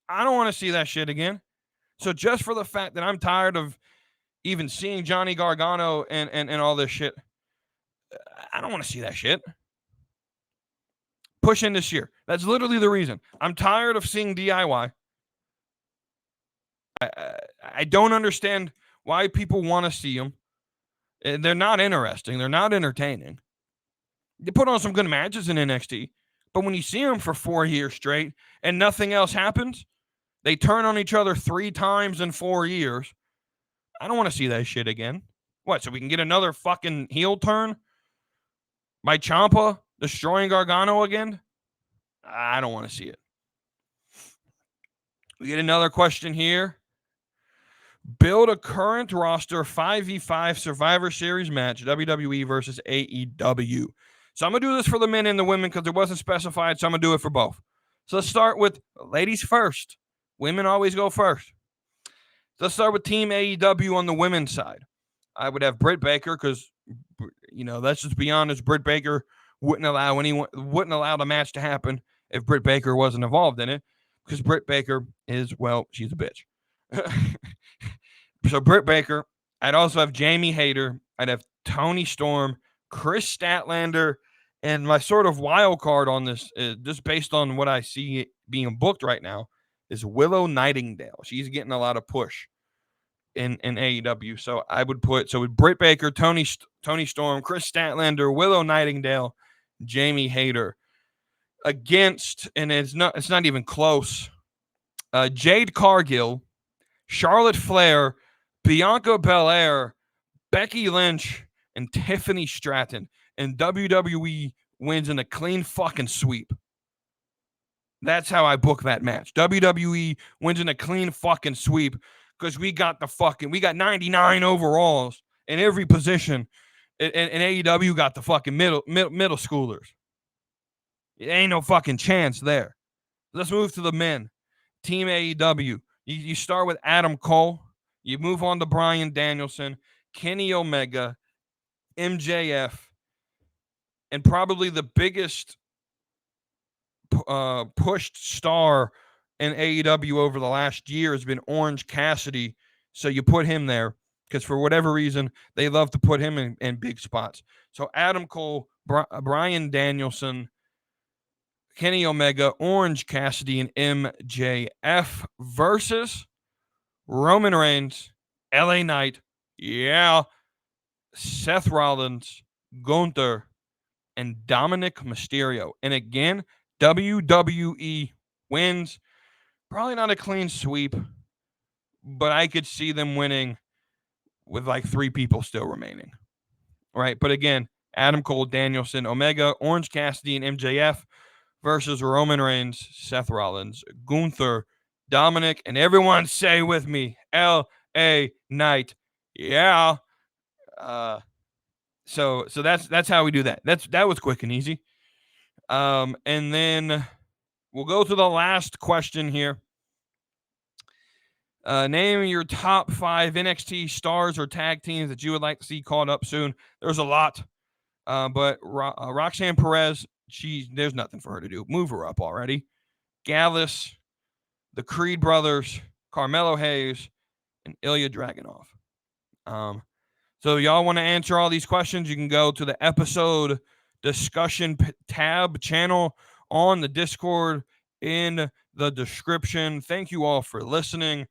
I don't want to see that shit again. So just for the fact that I'm tired of even seeing Johnny Gargano and all this shit, I don't want to see that shit. Push in this year. That's literally the reason. I'm tired of seeing DIY. I don't understand why people want to see them. They're not interesting. They're not entertaining. They put on some good matches in NXT, but when you see them for 4 years straight and nothing else happens, they turn on each other 3 times in 4 years. I don't want to see that shit again. What, so we can get another fucking heel turn by Ciampa destroying Gargano again? I don't want to see it. We get another question here. Build a current roster 5v5 Survivor Series match, WWE versus AEW. So I'm going to do this for the men and the women because it wasn't specified, so I'm going to do it for both. So let's start with ladies first. Women always go first. So let's start with Team AEW on the women's side. I would have Britt Baker because, let's just be honest, Britt Baker wouldn't allow the match to happen if Britt Baker wasn't involved in it, because Britt Baker is, well, she's a bitch. So Britt Baker. I'd also have Jamie Hayter. I'd have Toni Storm, Chris Statlander, and my sort of wild card on this, just based on what I see being booked right now, is Willow Nightingale. She's getting a lot of push in AEW. So I would put, with Britt Baker, Toni Storm, Chris Statlander, Willow Nightingale, Jamie Hayter against, and it's not even close, Jade Cargill, Charlotte Flair, Bianca Belair, Becky Lynch, and Tiffany Stratton. And WWE wins in a clean fucking sweep. That's how I book that match. WWE wins in a clean fucking sweep because we got 99 overalls in every position. And AEW got the fucking middle schoolers. It ain't no fucking chance there. Let's move to the men. Team AEW. You start with Adam Cole. You move on to Bryan Danielson, Kenny Omega, MJF, and probably the biggest pushed star in AEW over the last year has been Orange Cassidy. So you put him there because for whatever reason, they love to put him in big spots. So Adam Cole, Bryan Danielson, Kenny Omega, Orange Cassidy, and MJF versus Roman Reigns, LA Knight, Seth Rollins, Gunther, and Dominic Mysterio. And again, WWE wins. Probably not a clean sweep, but I could see them winning with like 3 people still remaining. Right? But again, Adam Cole, Danielson, Omega, Orange Cassidy, and MJF versus Roman Reigns, Seth Rollins, Gunther, Dominic, and everyone say with me, LA Knight. Yeah. So that's how we do that. That was quick and easy. And then we'll go to the last question here. Name your top 5 NXT stars or tag teams that you would like to see called up soon. There's a lot. But Roxanne Perez, there's nothing for her to do. Move her up already. Gallus, the Creed brothers, Carmelo Hayes, and Ilya Dragunov. So y'all want to answer all these questions, you can go to the episode discussion tab channel on the Discord in the description. Thank you all for listening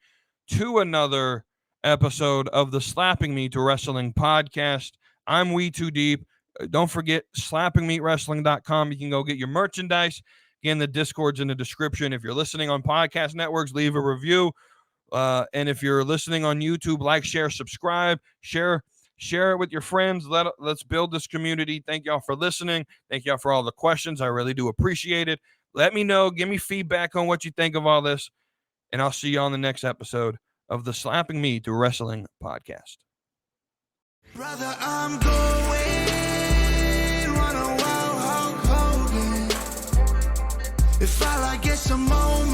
to another episode of the Slapping Meat Wrestling podcast. I'm We Too Deep. Don't forget slappingmeatwrestling.com. You can go get your merchandise. Again, the Discord's in the description. If you're listening on podcast networks, leave a review. And if you're listening on YouTube, like, share, subscribe, share it with your friends. Let's build this community. Thank y'all for listening. Thank y'all for all the questions. I really do appreciate it. Let me know. Give me feedback on what you think of all this. And I'll see you on the next episode of the Slapping Meat Wrestling podcast. Brother, I'm going run a wild Hulk Hogan. If I like get some moment.